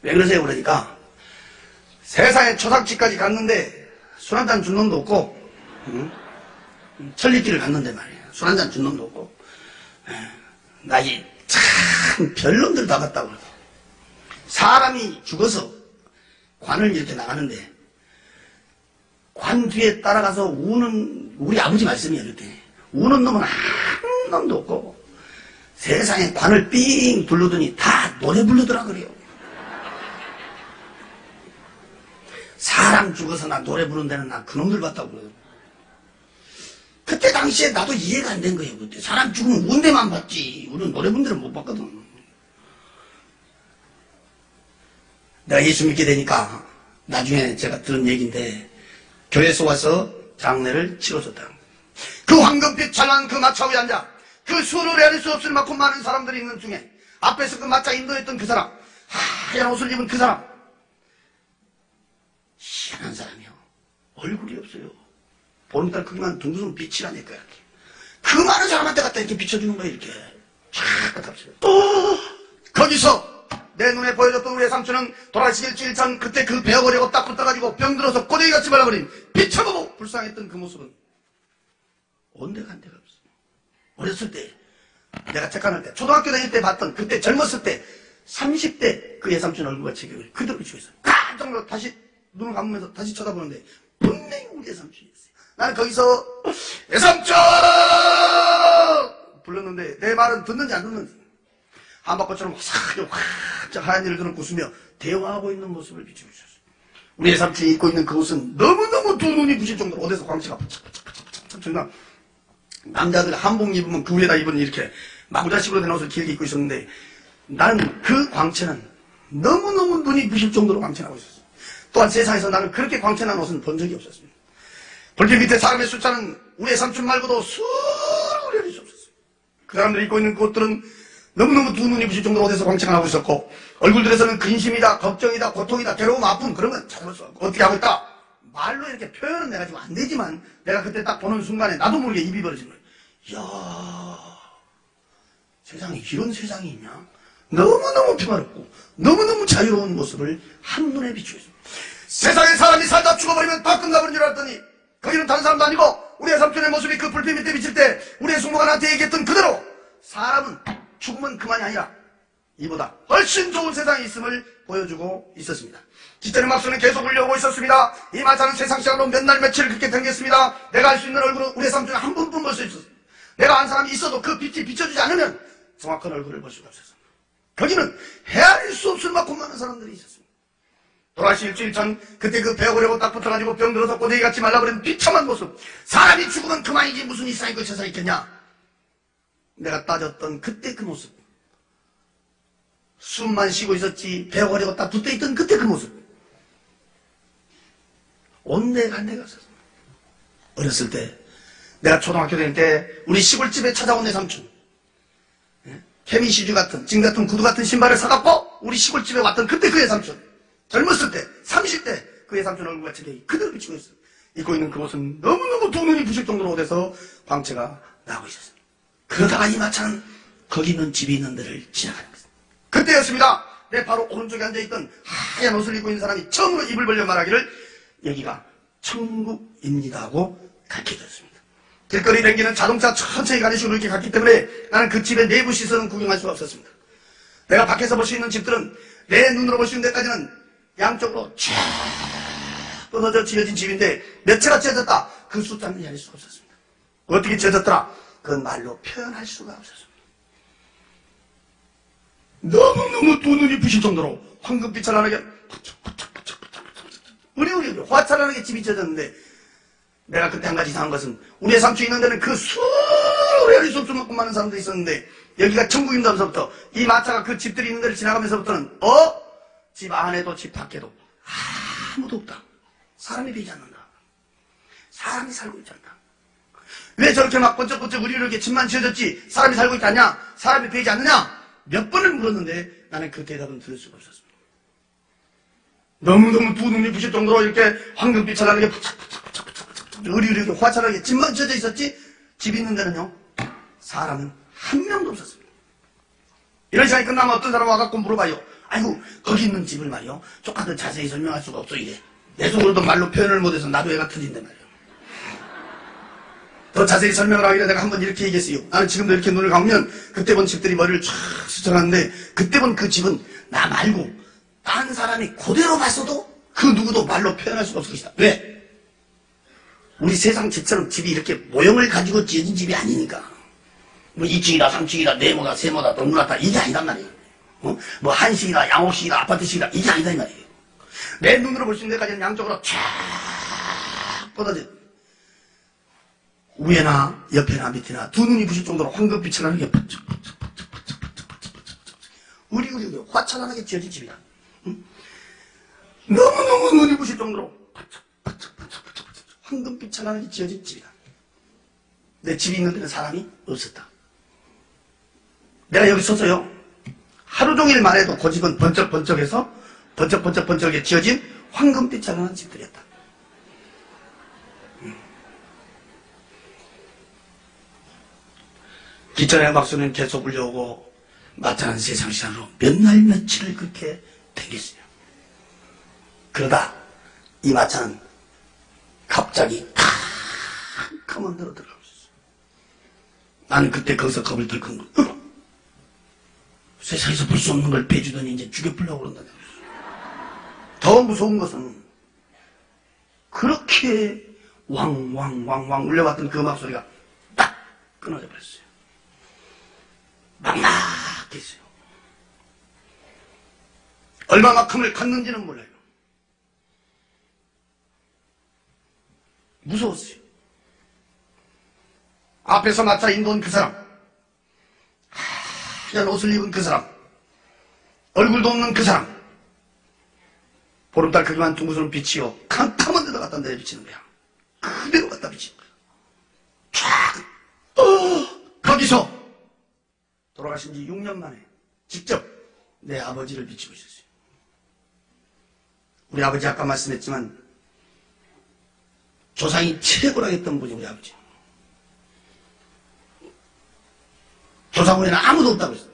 왜 그러세요? 그러니까 세상에 초상집까지 갔는데 술 한잔 준 놈도 없고, 천리길을 갔는데 말이에요. 술 한잔 준 놈도 없고, 나이 참 별놈들 다 갔다고 그러죠. 사람이 죽어서 관을 이렇게 나가는데 관 뒤에 따라가서 우는 우리 아버지 말씀이에요. 이렇게 우는 놈은 한 놈도 없고 세상에 관을 삥 둘러더니 다 노래 부르더라 그래요. 사람 죽어서 나 노래 부르는 데는 나 그놈들 봤다고 그래요. 그때 당시에 나도 이해가 안 된 거예요. 그때 사람 죽으면 운 데만 봤지 우리는 노래 부르는 데는 못 봤거든. 내가 예수 믿게 되니까 나중에 제가 들은 얘기인데 교회에서 와서 장례를 치러줬다. 그 황금빛 찬란한 그 마차 위에 앉아 그 수를 헤아릴 수 없을 만큼 많은 사람들이 있는 중에 앞에서 그 마차 인도했던 그 사람, 하얀 옷을 입은 그 사람, 희한한 사람이요. 얼굴이 없어요. 보름달 크기만 둥그런 빛이라니까. 이렇게. 그 많은 사람한테 갖다 이렇게 비춰주는 거예요. 이렇게 쫙 갖다 또 거기서 내 눈에 보여줬던 우리의 삼촌은 돌아가시기 일주일 전 그때 그 베어버리고 딱 붙어가지고 병들어서 꼬대기같이 말라버린 비춰보고 불쌍했던 그 모습은 온데간데가 없어. 어렸을 때 내가 착각할 때 초등학교 다닐 때 봤던 그때 젊었을 때 30대 그 예삼촌 얼굴같이 그대로 비추고 있어요. 깜짝 놀라 다시 눈을 감으면서 다시 쳐다보는데 분명히 우리 예삼촌이었어요. 나는 거기서 예삼촌 불렀는데 내 말은 듣는지 안 듣는지 한바퀴처럼 화삭 하얀 일을 그는 웃으며 대화하고 있는 모습을 비추고 있었어요. 우리 예삼촌이 입고 있는 그 옷은 너무너무 두 눈이 부실 정도로 어디서 광채가 팍팍팍팍팍 남자들 한복 입으면 그 위에다 입은 이렇게 마구자식으로 된 옷을 길게 입고 있었는데 나는 그 광채는 너무너무 눈이 부실 정도로 광채나고 있었어요. 또한 세상에서 나는 그렇게 광채난 옷은 본 적이 없었습니다. 불빛 밑에 사람의 숫자는 우리 예삼촌 말고도 수를 헤아릴 수 없었어요. 그 사람들이 입고 있는 그 옷들은 너무너무 두 눈이 부실 정도로 어디서 광채가 나고 있었고 얼굴들에서는 근심이다, 걱정이다, 고통이다, 괴로움, 아픔 그런 건 찾아볼 수 없고 어떻게 하고 있다? 말로 이렇게 표현은 내가 지금 안 되지만 내가 그때 딱 보는 순간에 나도 모르게 입이 벌어진 거예요. 이야, 세상에 이런 세상이 있냐? 너무너무 평화롭고 너무너무 자유로운 모습을 한눈에 비추고 있습니다. 세상에 사람이 살다 죽어버리면 다 끝나버린 줄 알았더니 거기는 다른 사람도 아니고 우리의 삼촌의 모습이 그 불빛 밑에 비칠 때 우리의 숙모가 나한테 얘기했던 그대로 사람은 죽으면 그만이 아니라 이보다 훨씬 좋은 세상이 있음을 보여주고 있었습니다. 기차는 막수는 계속 울려오고 있었습니다. 이 마차는 세상 시간으로 몇 날 며칠 그렇게 댕겼습니다. 내가 알 수 있는 얼굴은 우리 삼촌의 한 분뿐 볼 수 있었습니다. 내가 안 사람이 있어도 그 빛이 비춰주지 않으면 정확한 얼굴을 볼 수가 없었습니다. 거기는 헤아릴 수 없을 만큼 많은 사람들이 있었습니다. 돌아가시 일주일 전 그때 그 베어버리고 딱 붙어가지고 병들어서 꼬대기같이 말라버린 비참한 모습. 사람이 죽으면 그만이지 무슨 이 세상이 그 세상이 있겠냐. 내가 따졌던 그때 그 모습. 숨만 쉬고 있었지 베어버리고 딱 붙어있던 그때 그 모습. 온데간데가 없었어. 어렸을 때 내가 초등학교 다닐 때 우리 시골집에 찾아온 내 삼촌 케미시주 같은 진 같은 구두 같은 신발을 사갖고 우리 시골집에 왔던 그때 그 외삼촌, 젊었을 때 30대 그 외삼촌 얼굴 같이 그대로 비치고 있어요. 입고 있는 그 옷은 너무너무 두 눈이 부실 정도로 돼서 광채가 나고 있었어요. 그러다가 이 마차는 거기 있는 집이 있는 데를 지나가는 거예요. 그때였습니다. 내 바로 오른쪽에 앉아있던 하얀 옷을 입고 있는 사람이 처음으로 입을 벌려 말하기를 여기가 천국입니다 하고 가르쳐줬습니다. 길거리 댕기는 자동차 천천히 가는 식으로 이렇게 갔기 때문에 나는 그 집의 내부 시설은 구경할 수가 없었습니다. 내가 밖에서 볼 수 있는 집들은 내 눈으로 볼 수 있는 데까지는 양쪽으로 쫙 뻗어져 지어진 집인데 몇 채가 지어졌다. 그 숫자는 알 수가 없었습니다. 어떻게 지어졌더라? 그건 말로 표현할 수가 없었습니다. 너무너무 두 눈이 부실 정도로 황금빛 찬란하게 우리 화찬란하게 집이 지어졌는데 내가 그때 한 가지 이상한 것은 우리의 삼촌이 있는 데는 그 수레리 쏟수만큼 많은 사람들이 있었는데 여기가 천국입니다 하면서부터 이 마차가 그 집들이 있는 데를 지나가면서부터는 집 안에도 집 밖에도 아무도 없다. 사람이 되지 않는다. 사람이 살고 있지 않다. 왜 저렇게 막 번쩍번쩍 우리 이렇게 집만 지어졌지 사람이 살고 있지 않냐? 사람이 되지 않느냐? 몇 번을 물었는데 나는 그 대답은 들을 수가 없었습니다. 너무너무 두 눈이 부실 정도로 이렇게 황금빛 찬란하게 으리으리 화창하게 집만 지어져 있었지 집 있는 데는요 사람은 한 명도 없었습니다. 이런 시간이 끝나면 어떤 사람 와갖고 물어봐요. 아이고 거기 있는 집을 말이요 조금 자세히 설명할 수가 없어 이래. 내 속으로도 말로 표현을 못해서 나도 애가 터진단 말이에요. 더 자세히 설명을 하기를 내가 한번 이렇게 얘기했어요. 나는 지금도 이렇게 눈을 감으면 그때 본 집들이 머리를 쫙 스쳐가는데 그때 본 그 집은 나 말고 딴 사람이 그대로 봤어도 그 누구도 말로 표현할 수가 없을 것이다. 왜? 우리 세상 집처럼 집이 이렇게 모형을 가지고 지어진 집이 아니니까. 뭐 2층이다 3층이다 네모다 세모다 동그랗다 이게 아니단 말이에요. 뭐 한식이다 양옥식이다 아파트식이다 이게 아니다 이 말이에요. 내 눈으로 볼 수 있는 데까지는 양쪽으로 쫙 뻗어져 위에나 옆에나 밑에나 두 눈이 부실 정도로 황금빛을 나는 게 우리 화찬하게 지어진 집이다. 너무너무 눈이 부실 정도로 황금빛 찬란하게 지어진 집이다. 내 집이 있는 데는 사람이 없었다. 내가 여기 서서요 하루 종일만 해도 그 집은 번쩍번쩍해서 번쩍번쩍번쩍하게 지어진 황금빛 찬란한 집들이었다. 기천의 박수는 계속 울려오고 마차는 세상 시간으로 몇 날 며칠을 그렇게 댕겼어요. 그러다 이 마차는 갑자기 캄캄한 데로 들어가고 있었어요. 나는 그때 거기서 겁을 덜컥 먹었어. 세상에서 볼 수 없는 걸 빼주더니 이제 죽여보려고 그런다. 더 무서운 것은 그렇게 왕왕왕왕 울려왔던 그 음악 소리가 딱 끊어져 버렸어요. 막막했어요. 얼마만큼을 갔는지는 몰라요. 무서웠어요. 앞에서 마차 인도온 그 사람, 하얀 옷을 입은 그 사람, 얼굴도 없는 그 사람, 보름달 크기만 둥그스런 빛이요 캄캄한 데다 갖다 내비치는 거야. 그대로 갖다 비치는 거야. 쫙 거기서 돌아가신 지 6년 만에 직접 내 아버지를 비치고 있었어요. 우리 아버지 아까 말씀했지만 조상이 최고라 했던 분이 우리 아버지. 조상 후에는 아무도 없다고 했어요.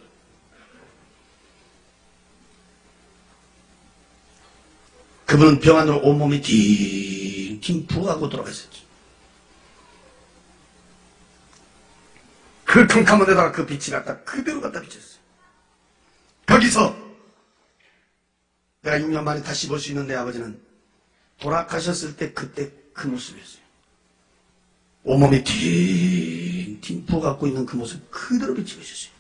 그분은 병안으로 온몸이 딩딩 부어가고 돌아가셨죠. 그 캄캄한 데다가 그 빛이 갖다 그대로 갖다 비쳤어요. 거기서 내가 6년 만에 다시 볼 수 있는 내 아버지는 돌아가셨을 때 그때 그 모습이었어요. 온몸이 딩딩 부어갖고 있는 그 모습 그대로 비치고 있었어요.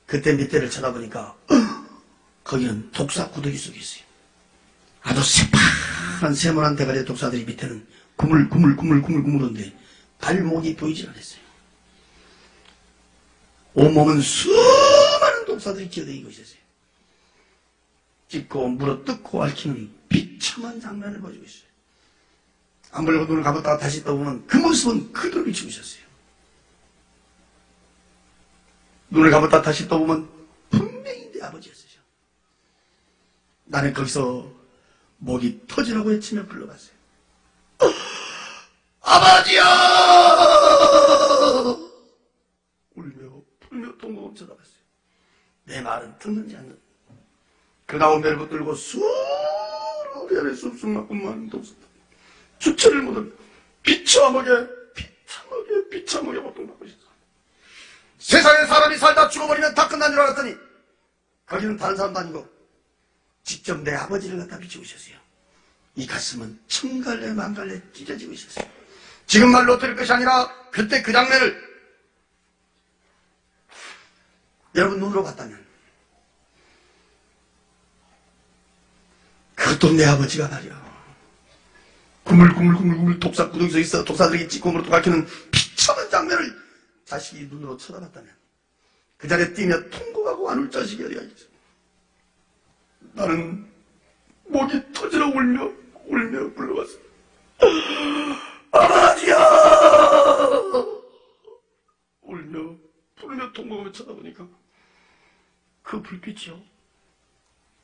그때 밑에를 쳐다보니까 거기는 독사 구더기 속에 있어요. 아주 새파란 세모난 대가리의 독사들이 밑에는 구물구물구물구물구물한데 발목이 보이질 않았어요. 온몸은 수많은 독사들이 기어다니고 있었어요. 찢고 물어뜯고 앓히는 비참한 장면을 보여주고 있어요. 안 보려고 눈을 감았다가 다시 떠보면 그 모습은 그대로 비치고 있었어요. 눈을 감았다가 다시 떠보면 분명히 내 아버지였어요. 나는 거기서 목이 터지라고 외치며 불러봤어요. 아버지야! 울며 풀며 통곡을 쳐다봤어요. 내 말은 듣는지 안 듣는지. 그 가운데를 붙들고 수로리 안에 쑥쑥 맞고만 동서다. 주체를 못하며 비참하게 고통받고 있었어. 세상에 사람이 살다 죽어버리면 다 끝난 줄 알았더니 거기는 다른 사람도 아니고 직접 내 아버지를 갖다 비추고 있었어요. 이 가슴은 천갈래 만갈래 찢어지고 있었어요. 지금 말로 들을 것이 아니라 그때 그 장면을 여러분 눈으로 봤다면 그것도 내 아버지가 말이야. 구물구물 독사 구덩이에 있어 독사들에게 찢고 물어 가키는 비참한 장면을 자식이 눈으로 쳐다봤다면 그 자리에 뛰며 통곡하고 안 울 자식이 어디가 있어. 나는 목이 터지러 울며 불러봤어. 아버지야! 울며 부르며 통곡하며 쳐다보니까 그 불빛이요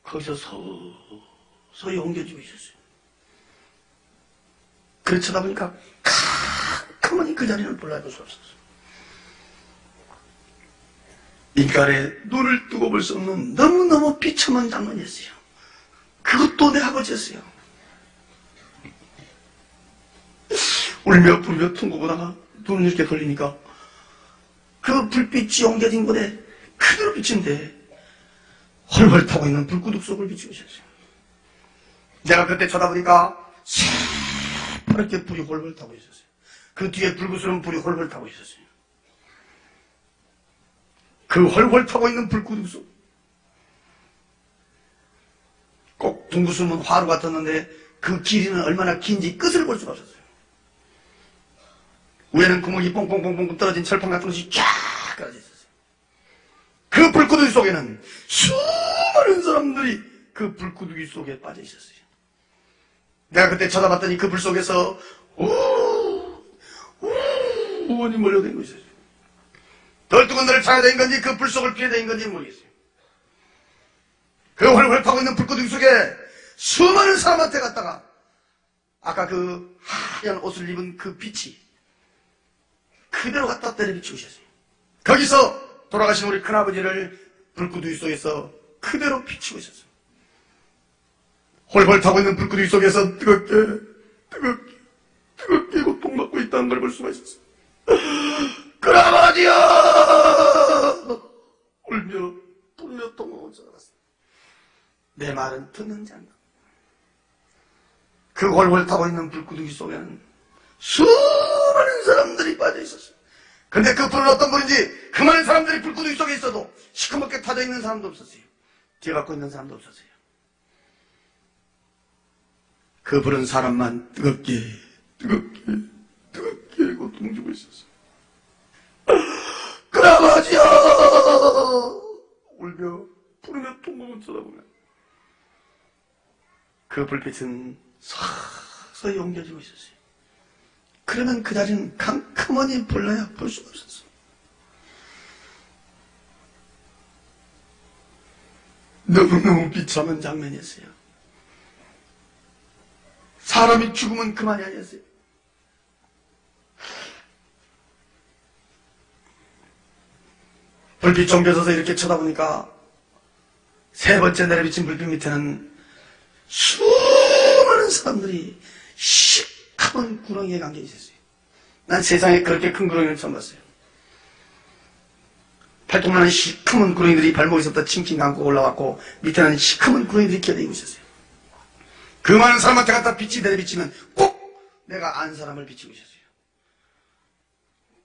거기서 서서히 옮겨지고 있었어요. 그래 쳐다보니까 가만히 그 자리를 몰라볼 수 없었어요. 인간의 눈을 뜨고 볼 수 없는 너무너무 비참한 장면이었어요. 그것도 내 아버지였어요. 울며 불며 통곡하다가 눈을 이렇게 돌리니까 그 불빛이 옮겨진 곳에 그대로 비친데 헐헐 타고 있는 불구둑 속을 비추고 있었어요. 내가 그때 쳐다보니까 새파랗게 불이 헐헐 타고 있었어요. 그 뒤에 불구스러운 불이 헐헐 타고 있었어요. 그 헐헐 타고 있는 불구둑 속 꼭 둥그스름은 화로 같았는데 그 길이는 얼마나 긴지 끝을 볼 수가 없었어요. 위에는 구멍이 뽕뽕뽕뽕 떨어진 철판 같은 것이 쫙 깔려져 있었어요. 그 불구덩이 속에는 수많은 사람들이 그 불구덩이 속에 빠져 있었어요. 내가 그때 쳐다봤더니 그 불 속에서 우원이 몰려다니고 있었어요. 덜뜨건 너를 찾아야 되는 건지 그 불 속을 피해야 되는 건지 모르겠어요. 그 활활 타고 있는 불구덩이 속에 수많은 사람한테 갔다가 아까 그 하얀 옷을 입은 그 빛이 그대로 갖다 때려 비추고 있었어요. 거기서 돌아가신 우리 큰아버지를 불구덩이 속에서 그대로 비추고 있었어요. 홀홀 타고 있는 불구덩이 속에서 뜨겁게 고통받고 있다는 걸 볼 수가 있었어요. 큰아버지야! 울며 불며 통곡을 쳐다봤어요. 내 말은 듣는지 안 듣는지. 그 홀홀 타고 있는 불구덩이 속에는 수많은 사람들이 빠져 있었어요. 근데 그 불은 어떤 불인지 그 많은 사람들이 불구덩이 속에 있어도 시커멓게 타져 있는 사람도 없었어요. 뒤에 갖고 있는 사람도 없었어요. 그 불은 사람만 뜨겁게 고통주고 있었어요. 큰아버지야! 울며 부르며 통곡을 쳐다보면 그 불빛은 서서히 옮겨지고 있었어요. 그러면 그 자리는 캄캄하니 볼라야 볼 수가 없었어요. 너무너무 비참한 장면이었어요. 사람이 죽으면 그만이 아니었어요. 불빛 옮겨져서 이렇게 쳐다보니까 세 번째 내려비친 불빛 밑에는 수많은 사람들이 시커먼 구렁이에 감겨 있었어요. 난 세상에 그렇게 큰 구렁이를 처음 봤어요. 팔뚝만한 시커먼 구렁이들이 발목에서부터 칭칭 감고 올라왔고 밑에는 시커먼 구렁이들이 끼어다니고 있었어요. 그 많은 사람한테 갖다 빛이 내려비치면 꼭 내가 안 사람을 비치고 있었어요.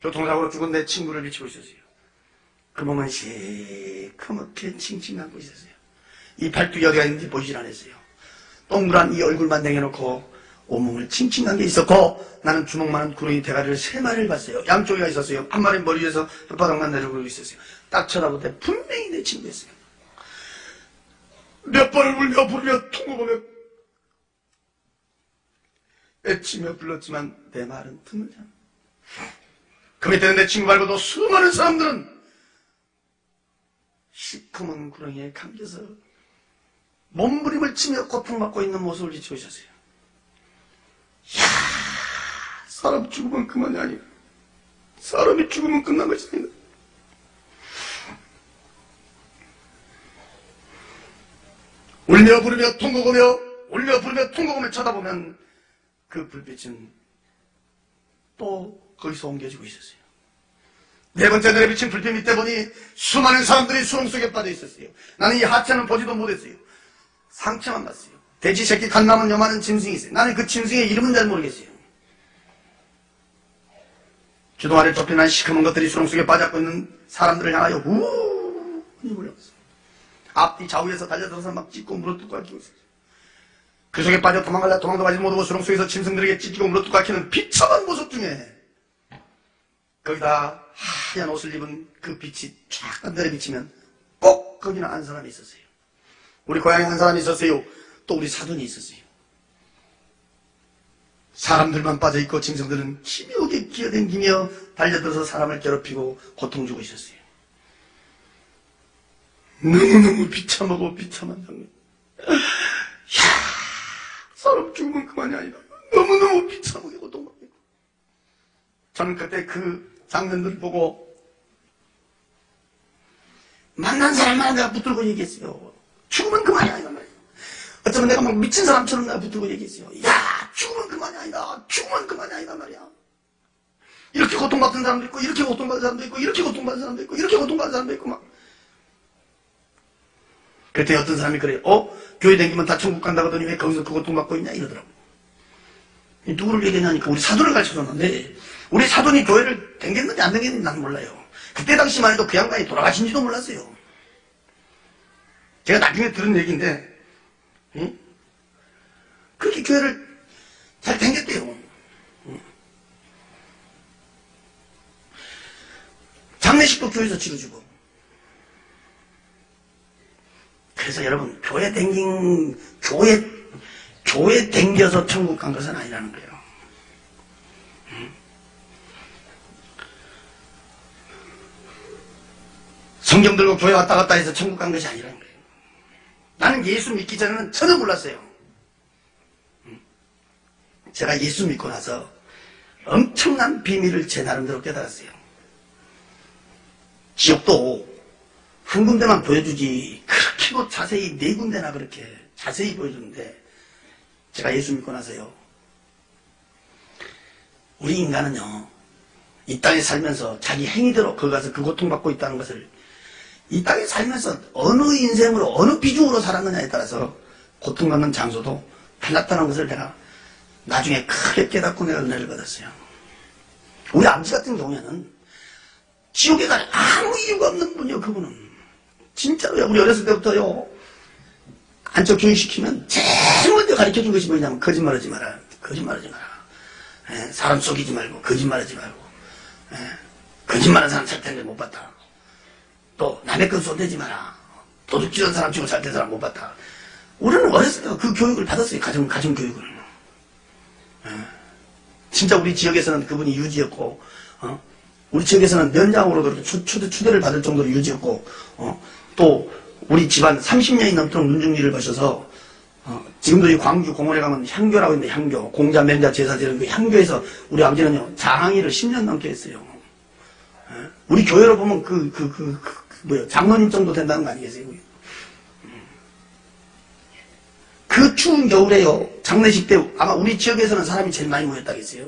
교통사고로 죽은 내 친구를 비치고 있었어요. 그 몸은 시커멓게 칭칭 감고 있었어요. 이 팔뚝이 어디가 있는지 보이질 않았어요. 동그란 이 얼굴만 내려놓고 온몸을 칭칭한 게 있었고 나는 주먹만한 구렁이 대가리를 3마리를 봤어요. 양쪽에가 있었어요. 한 마리는 머리 위에서 혓바닥만 내려오고 있었어요. 딱 쳐다볼 때 분명히 내 친구였어요. 몇 번을 울며 부르며 통곡하며 애치며 불렀지만 내 말은 듣는지 않아. 그 밑에는 내 친구 말고도 수많은 사람들은 시커먼 구렁이에 감겨서 몸부림을 치며 고통받고 있는 모습을 비추셨어요. 이야, 사람 죽으면 그만이 아니야. 사람이 죽으면 끝난 것이 아니다. 울며 부르며 통곡하며 울며 부르며 통곡하며 쳐다보면 그 불빛은 또 거기서 옮겨지고 있었어요. 네 번째 날에 비친 불빛 밑에 보니 수많은 사람들이 수렁 속에 빠져 있었어요. 나는 이 하체는 보지도 못했어요. 상처만 봤어요. 돼지 새끼 간 남은 요만한 짐승이 있어요. 나는 그 짐승의 이름은 잘 모르겠어요. 주둥 아래 좁혀난 시커먼 것들이 수렁 속에 빠져 있는 사람들을 향하여 우웅 몰려갔어요. 앞뒤 좌우에서 달려들어서 막 찢고 물어뜯고 앓히고 있어요. 그 속에 빠져 도망갈라 도망도 가지 못하고 수렁 속에서 짐승들에게 찢기고 물어뜯고 앓히는 비참한 모습 중에 거기다 하얀 옷을 입은 그 빛이 쫙 하늘에 비치면 꼭 거기는 한 사람이 있었어요. 우리 고향에 한 사람이 있었어요. 또 우리 사돈이 있었어요. 사람들만 빠져있고 짐승들은 기묘하게 기어댕기며 달려들어서 사람을 괴롭히고 고통 주고 있었어요. 너무너무 비참하고 비참한 장면. 이야, 사람 죽으면 그만이 아니다. 너무너무 비참하게 고통받고 있고. 저는 그때 그 장면들을 보고 만난 사람마다 내가 붙들고 얘기했어요. 죽으면 그만이 아니다 말이야. 어쩌면 내가 막 미친 사람처럼 내가 붙들고 얘기했어요. 야, 죽으면 그만이 아니다. 죽으면 그만이 아니다 말이야. 이렇게 고통받는 사람도 있고 이렇게 고통받는 사람도 있고 이렇게 고통받는 사람도 있고 이렇게 고통받는 사람도 있고 막. 그때 어떤 사람이 그래요. 교회 다니면 다 천국 간다고 하더니 왜 거기서 그 고통받고 있냐 이러더라고. 누구를 얘기하냐니까 우리 사돈을 가르쳐줬는데 우리 사돈이 교회를 댕겼는지 안 댕겼는지 난 몰라요. 그때 당시만 해도 그 양반이 돌아가신지도 몰랐어요. 제가 나중에 들은 얘기인데 응? 그렇게 교회를 잘 댕겼대요. 응. 장례식도 교회에서 치러주고. 그래서 여러분 교회 댕겨서 천국 간 것은 아니라는 거예요. 응? 성경 들고 교회 왔다 갔다 해서 천국 간 것이 아니라는 거예요. 나는 예수 믿기 전에는 전혀 몰랐어요. 제가 예수 믿고 나서 엄청난 비밀을 제 나름대로 깨달았어요. 지옥도 한 군데만 보여주지 그렇게도 자세히 네 군데나 그렇게 자세히 보여주는데 제가 예수 믿고 나서요. 우리 인간은요. 이 땅에 살면서 자기 행위대로 거기 가서 그 고통받고 있다는 것을 이 땅에 살면서 어느 인생으로 어느 비중으로 살았느냐에 따라서 고통받는 장소도 달랐다는 것을 내가 나중에 크게 깨닫고 내가 은혜를 받았어요. 우리 아버지 같은 경우에는 지옥에 갈 아무 이유가 없는 분이요. 그분은 진짜로요. 우리 어렸을 때부터요. 안쪽 교육시키면 제일 먼저 가르쳐준 것이 뭐냐면 거짓말하지 마라. 거짓말하지 마라. 사람 속이지 말고 거짓말하지 말고 거짓말하는 사람 살 텐데 못 봤다. 또 남의 건 손대지 마라. 도둑질하는 사람 치고 잘 된 사람 못 봤다. 우리는 어렸을 때 그 교육을 받았어요. 가정 교육을. 진짜 우리 지역에서는 그분이 유지였고 우리 지역에서는 면장으로도 추대를 받을 정도로 유지였고 또 우리 집안 30년이 넘도록 눈중리를 거셔서 지금도 이 광주 공원에 가면 향교라고 있는데 향교 공자 면자 제사 지는 그 향교에서 우리 아버지는요 장항이를 10년 넘게 했어요. 우리 교회로 보면 뭐야 장로님 정도 된다는 거 아니겠어요? 그 추운 겨울에요 장례식 때 아마 우리 지역에서는 사람이 제일 많이 모였다겠어요.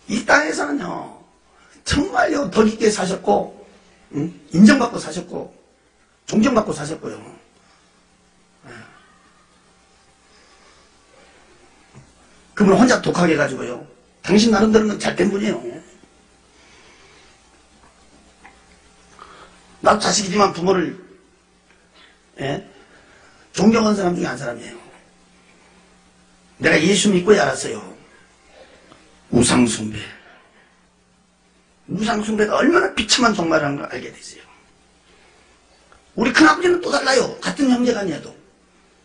이 땅에서는요 정말요 덕 있게 사셨고 인정받고 사셨고 존경받고 사셨고요. 그분 혼자 독하게 해가지고요 당신 나름대로는 잘된 분이에요. 나도 자식이지만 부모를 존경하는 사람 중에 한 사람이에요. 내가 예수 믿고야 알았어요. 우상숭배. 우상숭배가 얼마나 비참한 종말이라는 걸 알게 됐어요. 우리 큰아버지는 또 달라요. 같은 형제가 아니어도.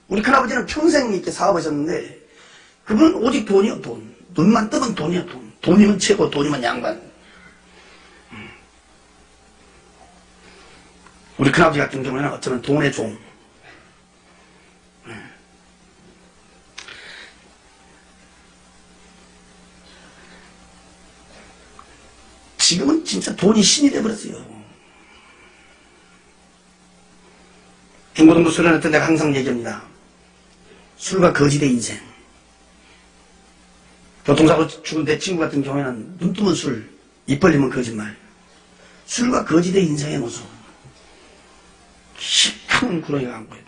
우리 큰아버지는 평생 이렇게 사업하셨는데 그분은 오직 돈이요. 돈. 눈만 뜨면 돈이요. 돈. 돈이면 최고, 돈이면 양반. 우리 큰아버지 같은 경우에는 어쩌면 돈의 종. 지금은 진짜 돈이 신이 돼버렸어요. 중고등부 수련회 때 내가 항상 얘기합니다. 술과 거지대 인생. 교통사고 죽은 내 친구 같은 경우에는 눈 뜨면 술, 입 벌리면 거짓말. 술과 거지대 인생의 모습. 시커먼 구렁이가 안 보여.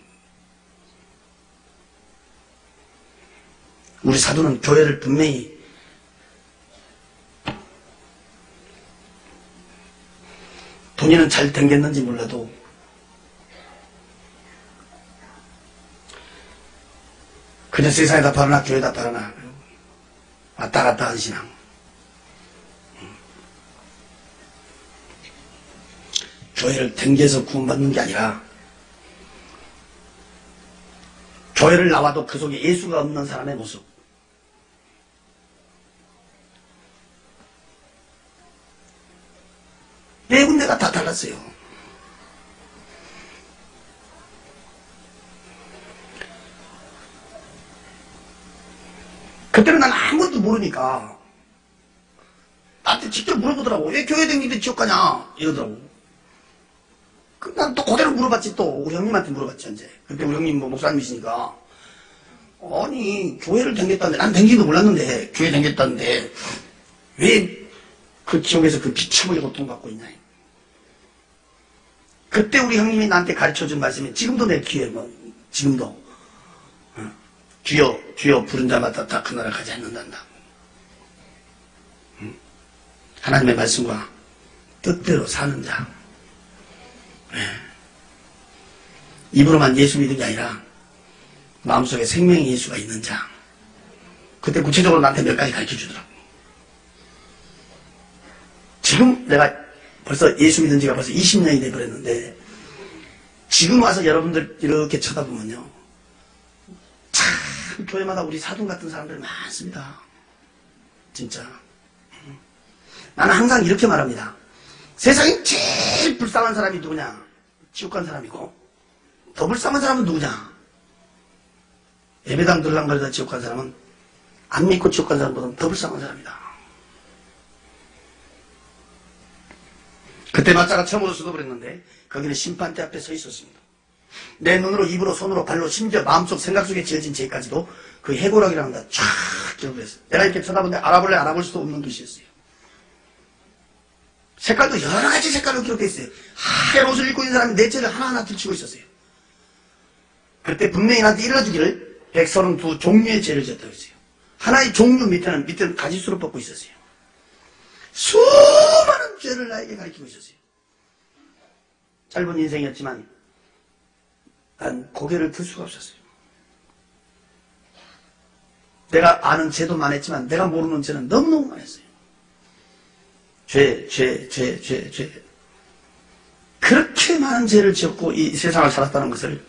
우리 사도는 교회를 분명히 본인은 잘 댕겼는지 몰라도 그냥 세상에다 팔아나 교회에다 팔아나 왔다 갔다 하는 신앙. 교회를 댕겨서 구원받는 게 아니라 교회를 나와도 그 속에 예수가 없는 사람의 모습. 네 군데가 다 달랐어요. 그때는 난 아무것도 모르니까 나한테 직접 물어보더라고. 왜 교회 다니는데 지옥 가냐 이러더라고. 난 또 그대로 물어봤지. 또 우리 형님한테 물어봤지. 이제 그때 우리 형님 뭐 목사님이시니까 아니 교회를 다녔다는데 난 다니지도 몰랐는데 교회 다녔다는데 왜 그 지옥에서 그 비참하게 고통받고 있냐. 그때 우리 형님이 나한테 가르쳐준 말씀이 지금도 내 귀에 뭐 지금도 주여 주여 부른 자마다 다 그 나라 가지 않는단다. 하나님의 말씀과 뜻대로 사는 자. 입으로만 예수 믿는 게 아니라 마음속에 생명의 예수가 있는 자. 그때 구체적으로 나한테 몇 가지 가르쳐주더라고. 지금 내가 벌써 예수 믿은 지가 벌써 20년이 돼버렸는데 지금 와서 여러분들 이렇게 쳐다보면요 참 교회마다 우리 사돈 같은 사람들 많습니다. 진짜. 나는 항상 이렇게 말합니다. 세상에 제일 불쌍한 사람이 누구냐? 지옥 간 사람이고 더 불쌍한 사람은 누구냐? 예배당 들랑거리다 지옥 간 사람은 안 믿고 지옥 간 사람보다 더 불쌍한 사람이다. 그때 마자가 처음으로 쏟아버렸는데 거기는 심판대 앞에 서 있었습니다. 내 눈으로 입으로 손으로 발로 심지어 마음속 생각 속에 지어진 죄까지도 그 해고락이라는 데 쫙 기억했어요. 내가 이렇게 쳐다보는데 알아볼래 알아볼 수도 없는 글씨였어요. 색깔도 여러 가지 색깔로 기록되어 있어요. 하얀 옷을 입고 있는 사람이 내 죄를 하나하나 들추고 있었어요. 그때 분명히 나한테 일러주기를 132 종류의 죄를 졌다고 했어요. 하나의 종류 밑에는 가지수로 뽑고 있었어요. 수많은 죄를 나에게 가르치고 있었어요. 짧은 인생이었지만 난 고개를 들 수가 없었어요. 내가 아는 죄도 많았지만 내가 모르는 죄는 너무너무 많았어요. 죄. 그렇게 많은 죄를 지었고 이 세상을 살았다는 것을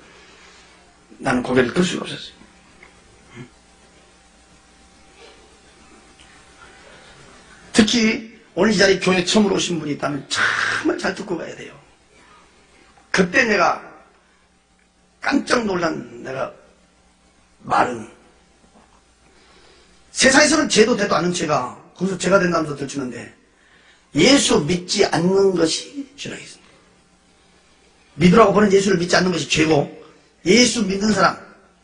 나는 고개를 들 수가 없었어요. 특히 오늘 이 자리에 교회 처음으로 오신 분이 있다면 정말 잘 듣고 가야 돼요. 그때 내가 깜짝 놀란 내가 말은 세상에서는 죄도 돼도 않은 죄가 거기서 죄가 된다면서 들추는데 예수 믿지 않는 것이 죄라고 했습니다. 믿으라고 보낸 예수를 믿지 않는 것이 죄고 예수 믿는 사람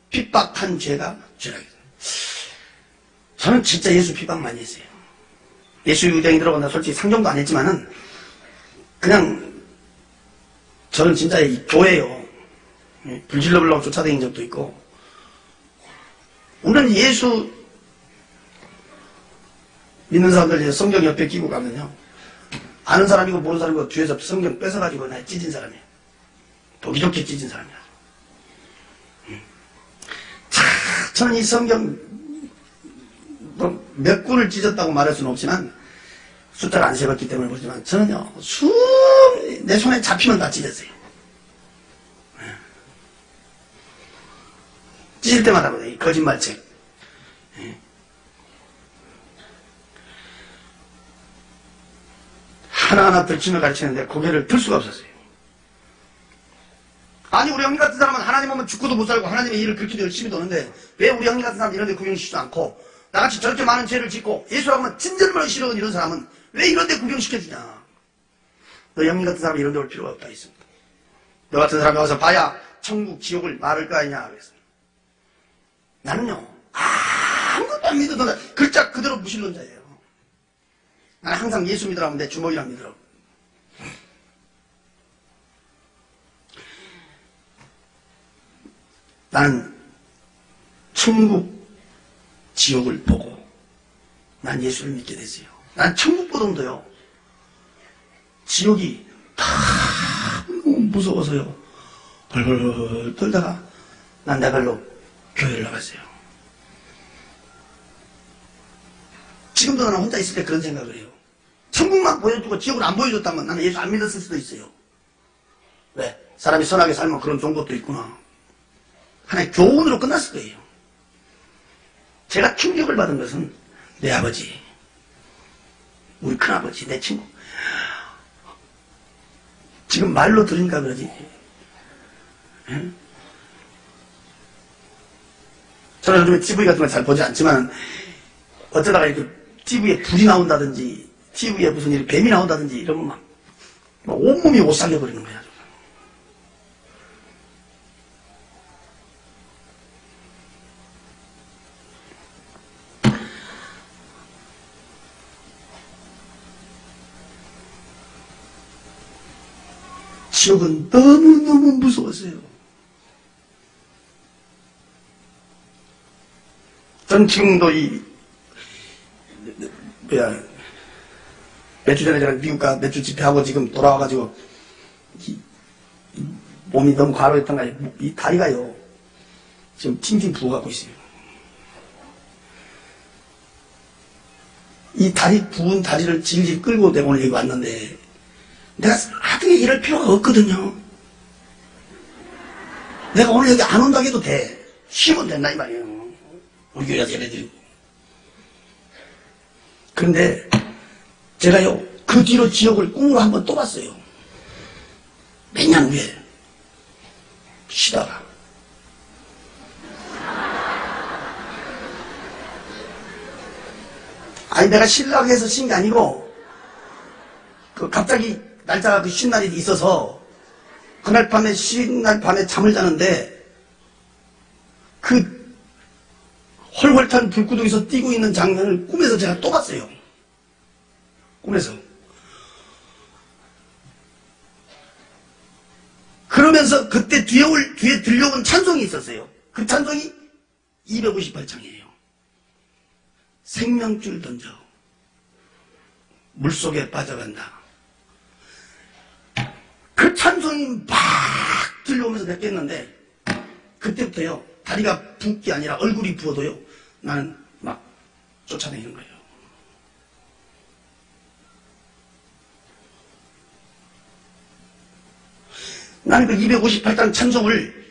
핍박한 죄가 죄라고 했습니다. 저는 진짜 예수 핍박 많이 했어요. 예수 유대인들하고 나 솔직히 상종도 안 했지만은 그냥 저는 진짜 이 교회요 불질러 불라고 쫓아다닌 적도 있고 우리는 예수 믿는 사람들 성경 옆에 끼고 가면요 아는 사람이고 모르는 사람이고 뒤에서 성경 뺏어가지고 나 찢은 사람이에요. 도기좋게 찢은 사람이야. 저는 이 성경 몇 군을 찢었다고 말할 수는 없지만 숫자를 안 세봤기 때문에 모르지만 저는요 내 손에 잡히면 다 찢었어요. 찢을 때마다 이 거짓말책. 하나하나 들추며 가르치는데 고개를 들 수가 없었어요. 아니 우리 형님 같은 사람은 하나님 오면 죽고도 못 살고 하나님의 일을 그렇게도 열심히 도는데 왜 우리 형님 같은 사람은 이런 데 구경시키지도 않고 나같이 저렇게 많은 죄를 짓고 예수라고 하면 친절만을 싫어하는 이런 사람은 왜 이런 데 구경시켜주냐. 너 형님 같은 사람이 이런 데 올 필요가 없다 했습니다. 너 같은 사람이 와서 봐야 천국 지옥을 말을 거 아니냐 그래서 나는요 아무것도 안 믿어도 글자 그대로 무신론자예요. 나는 항상 예수 믿으라면 내 주먹이랑 믿으라고. 나는 천국 지옥을 보고 난 예수를 믿게 됐어요. 난 천국보다도요 지옥이 다 너무 무서워서요 벌벌 떨다가 난 나갈로 교회를 나갔어요. 지금도 나는 혼자 있을 때 그런 생각을 해요. 천국만 보여주고 지옥을 안 보여줬다면 나는 예수 안 믿었을 수도 있어요. 왜? 사람이 선하게 살면 그런 좋은 것도 있구나. 하나의 교훈으로 끝났을 거예요. 제가 충격을 받은 것은 내 아버지, 우리 큰아버지, 내 친구. 지금 말로 들으니까 그러지. 응? 저는 요즘에 TV 같은 걸 잘 보지 않지만 어쩌다가 이렇게 TV에 불이 나온다든지 TV에 무슨 일이 뱀이 나온다든지 이러면 막 온몸이 오싹해버리는 거야. 지옥은 너무너무 무서웠어요. 전 지금도 며칠 전에 제가 미국 가 며칠 집회하고 지금 돌아와가지고 몸이 너무 과로했던가 이 다리가요 지금 팅팅 부어가고 있어요. 이 다리 부은 다리를 질질 끌고 내가 오늘 여기 왔는데 내가 하등에 이럴 필요가 없거든요. 내가 오늘 여기 안 온다고 해도 돼. 쉬면 된다 이 말이에요. 우리 교회 예배드리고. 그런데 제가요 그 뒤로 지옥을 꿈으로 한번 또 봤어요. 몇 년 후에 쉬다가 아니 내가 쉬려고 해서 쉰 게 아니고 그 갑자기 날짜가 그 쉰 날이 있어서 그날 밤에 쉰 날 밤에 잠을 자는데 그 헐헐 탄 불구덩이에서 뛰고 있는 장면을 꿈에서 제가 또 봤어요. 꿈에서. 그러면서 그때 뒤에 들려온 찬송이 있었어요. 그 찬송이 258장이에요. 생명줄 던져 물속에 빠져간다. 그 찬송이 막 들려오면서 내가 깼는데 그때부터요 다리가 부은 게 아니라 얼굴이 부어도요 나는 막 쫓아다니는 거예요. 나는 그 258장 찬송을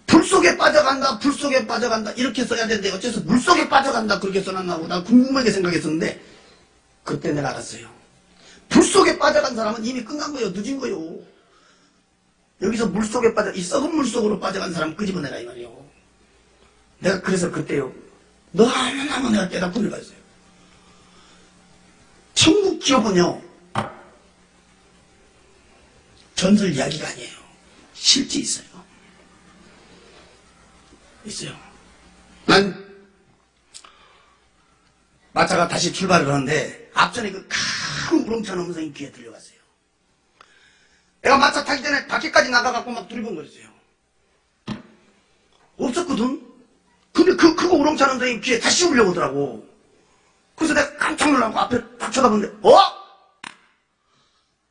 불속에 빠져간다 불속에 빠져간다 이렇게 써야 되는데 어째서 물속에 빠져간다 그렇게 써놨나고 난 궁금하게 생각했었는데 그때 내가 알았어요. 불속에 빠져간 사람은 이미 끝난 거예요. 늦은 거예요. 여기서 물속에 이 썩은 물속으로 빠져간 사람 끄집어내라 이 말이에요. 내가 그래서 그때요 너무너무 내가 깨닫고 갔어요. 천국 지옥은요 전설 이야기가 아니에요. 실제 있어요. 있어요. 난 마차가 다시 출발을 하는데 앞전에 그 큰 우렁찬 음성이 귀에 들려갔어요. 내가 마차 타기 전에 밖에까지 나가갖고 막 두리번거렸어요. 없었거든. 근데 그 크고 우렁찬 음성이 귀에 다시 울려오더라고. 그래서 내가 깜짝 놀라고 앞에 딱 쳐다보는데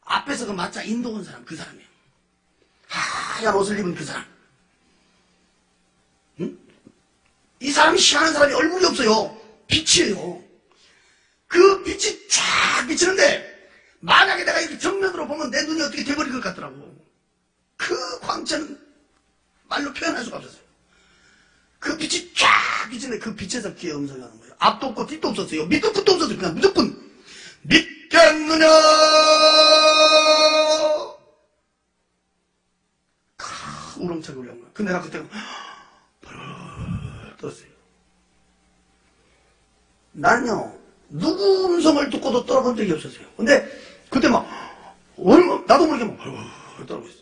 앞에서 그 마차 인도 온 사람 그 사람이에요. 하얀 옷을 입은 그 사람. 응? 이 사람이 싫어하는 사람이 얼굴이 없어요. 빛이에요. 그 빛이 쫙 비치는데 만약에 내가 이렇게 정면으로 보면 내 눈이 어떻게 돼버릴 것 같더라고. 그 광채는 말로 표현할 수가 없었어요. 그 빛이 쫙 비치는데 그 빛에서 귀에 음성이 하는 거예요. 앞도 없고 뒤도 없었어요. 밑도 끝도 없었어요. 그냥 무조건 믿겠느냐 힘차게 올라온 거야. 근데 내가 그때 벌벌 떨었어요. 나는요, 누구 음성을 듣고도 떨어본 적이 없었어요. 근데 그때 막 나도 모르게 막 벌벌 떨고 있어.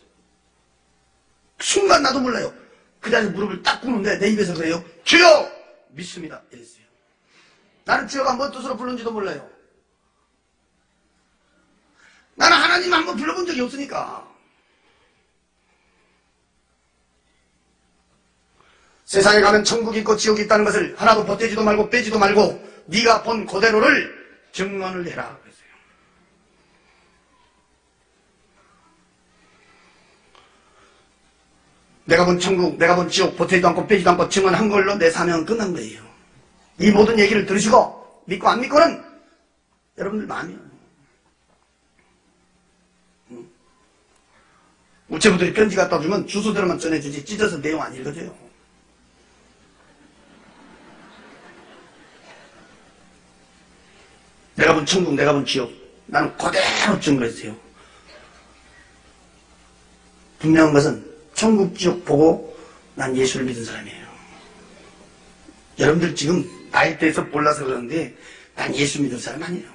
순간 나도 몰라요. 그 자리에서 무릎을 딱 꿇는데 내 입에서 그래요. 주여! 믿습니다. 이랬어요. 나는 주여가 뭔 뜻으로 부르는지도 몰라요. 나는 하나님 한번 불러본 적이 없으니까. 세상에 가면 천국이 있고 지옥이 있다는 것을 하나도 보태지도 말고 빼지도 말고 네가 본 그대로를 증언을 해라. 그랬어요. 내가 본 천국, 내가 본 지옥 보태지도 않고 빼지도 않고 증언한 걸로 내 사명은 끝난 거예요. 이 모든 얘기를 들으시고 믿고 안 믿고는 여러분들 마음이에요. 우체부들이 편지 갖다 주면 주소대로만 전해주지 찢어서 내용 안 읽어줘요. 내가 본 천국, 내가 본 지옥, 나는 그대로 증거했어요. 분명한 것은 천국, 지옥 보고 난 예수를 믿은 사람이에요. 여러분들 지금 나이대에서 몰라서 그러는데 난 예수 믿은 사람 아니에요.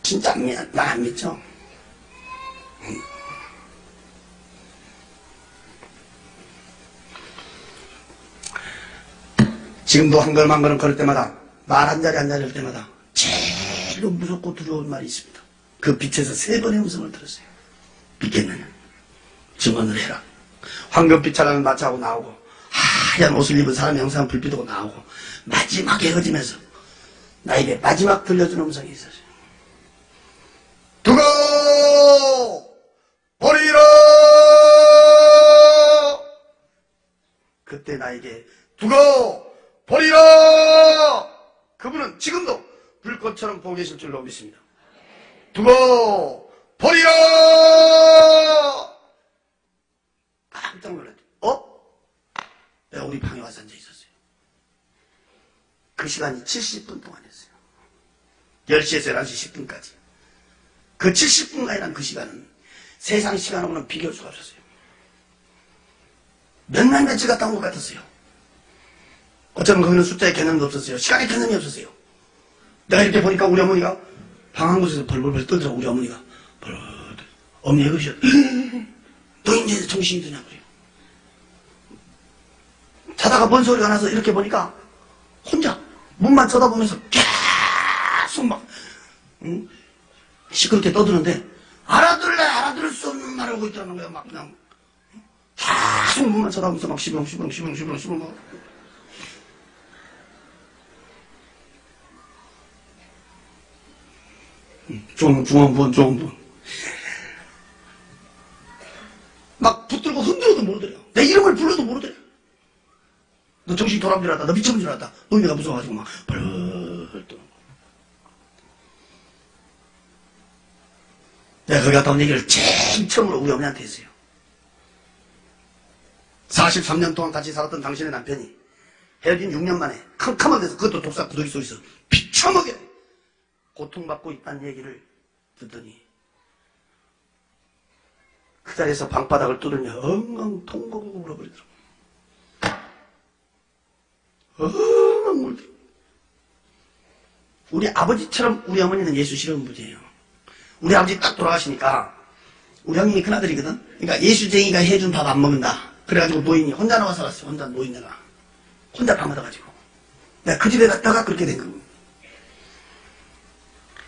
진짜 난 안 믿죠? 지금도 한 걸음 한 걸음 걸을 때마다 말 한 자리 한 자리 할 때마다 제일 무섭고 두려운 말이 있습니다. 그 빛에서 3번의 음성을 들었어요. 믿겠느냐? 증언을 해라. 황금빛 차량을 마차하고 나오고 하얀 옷을 입은 사람의 형상은 불빛하고 나오고 마지막에 헤어지면서 나에게 마지막 들려준 음성이 있었어요. 두고 버리라. 그때 나에게 두고 버리라. 그분은 지금도 불꽃처럼 보고 계실 줄로 믿습니다. 두고 버리라. 깜짝 놀랐대. 내가 우리 방에 와서 앉아 있었어요. 그 시간이 70분 동안이었어요. 10시에서 11시 10분까지. 그 70분간이란 그 시간은 세상 시간하고는 비교할 수가 없었어요. 몇 날 며칠 갔다 온 것 같았어요. 어쩌면 거기는 숫자의 개념도 없었어요. 시간의 개념이 없었어요. 내가 이렇게 보니까 우리 어머니가 방 한 곳에서 벌벌벌 떨더라고. 우리 어머니가 벌벌. 어머니 왜 그러셔? 너 이제 정신이 드냐 그래요. 자다가 뭔 소리가 나서 이렇게 보니까 혼자 문만 쳐다보면서 계속 막 시끄럽게 떠드는데 알아들을 수 없는 말을 하고 있다는 거예요. 막 그냥 계속 문만 쳐다보면서 막 시부렁 막. 중원분 막 붙들고 흔들어도 모르더래요. 내 이름을 불러도 모르더래요. 너 정신이 돌아온 줄 알았다. 너 미쳐본 줄 알았다. 노인네가 무서워가지고 막 벌벌 떠. 내가 거기 갔다 온 얘기를 제일 처음으로 우리 어머니한테 했어요. 43년 동안 같이 살았던 당신의 남편이 헤어진 6년 만에 캄캄한 데서 그것도 독사 구더기 속에서 비참하게 고통받고 있다는 얘기를 듣더니 그 자리에서 방바닥을 뚫으며 엉엉 통곡을 울어버리더라고요. 엉엉 울더라고요. 우리 아버지처럼 우리 어머니는 예수 싫어하는 분이에요. 우리 아버지 딱 돌아가시니까 우리 형님이 큰아들이거든. 그러니까 예수쟁이가 해준 밥 안 먹는다. 그래가지고 노인이 혼자 나와 살았어요. 혼자 노인네가 혼자 밥 받아가지고 내가 그 집에 갔다가 그렇게 된 거고.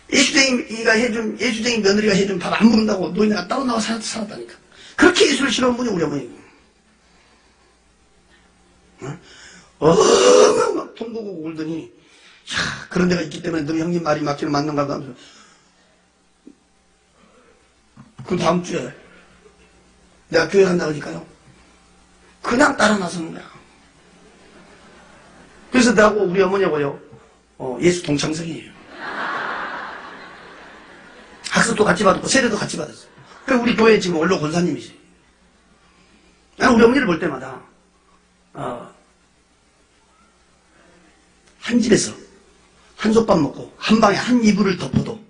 예수쟁이 며느리가 해준 밥 안 먹는다고 노인네가 따로 나와 살았다니까. 그렇게 예수를 싫어하는 분이 우리 어머니고. 막 통곡하고 울더니 야, 그런 데가 있기 때문에 너희 형님 말이 맞기는 맞는가 보다 하면서 그 다음 주에 내가 교회 간다 그러니까요. 그냥 따라 나서는 거야. 그래서 나하고 우리 어머니하고요, 예수 동창생이에요. 학습도 같이 받았고, 세례도 같이 받았어요. 그러니까 우리 교회 지금 원로 권사님이세요. 나는 우리 어머니를 볼 때마다, 한 집에서 한솥밥 먹고, 한 방에 한 이불을 덮어도,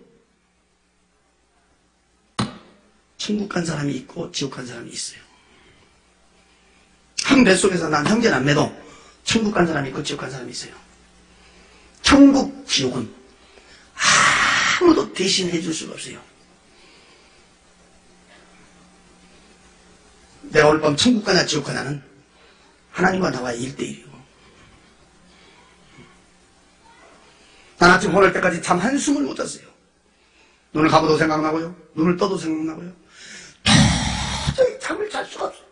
천국 간 사람이 있고 지옥 간 사람이 있어요. 한 뱃속에서 난 형제 남매도 천국 간 사람이 있고 지옥 간 사람이 있어요. 천국, 지옥은 아무도 대신해 줄 수가 없어요. 내가 오늘 밤 천국 가나 지옥 가나는 하나님과 나와의 1대1이고, 난 아침 오늘 때까지 잠 한숨을 못 잤어요. 눈을 감아도 생각나고요, 눈을 떠도 생각나고요, 도저히 잠을 잘 수가 없어요.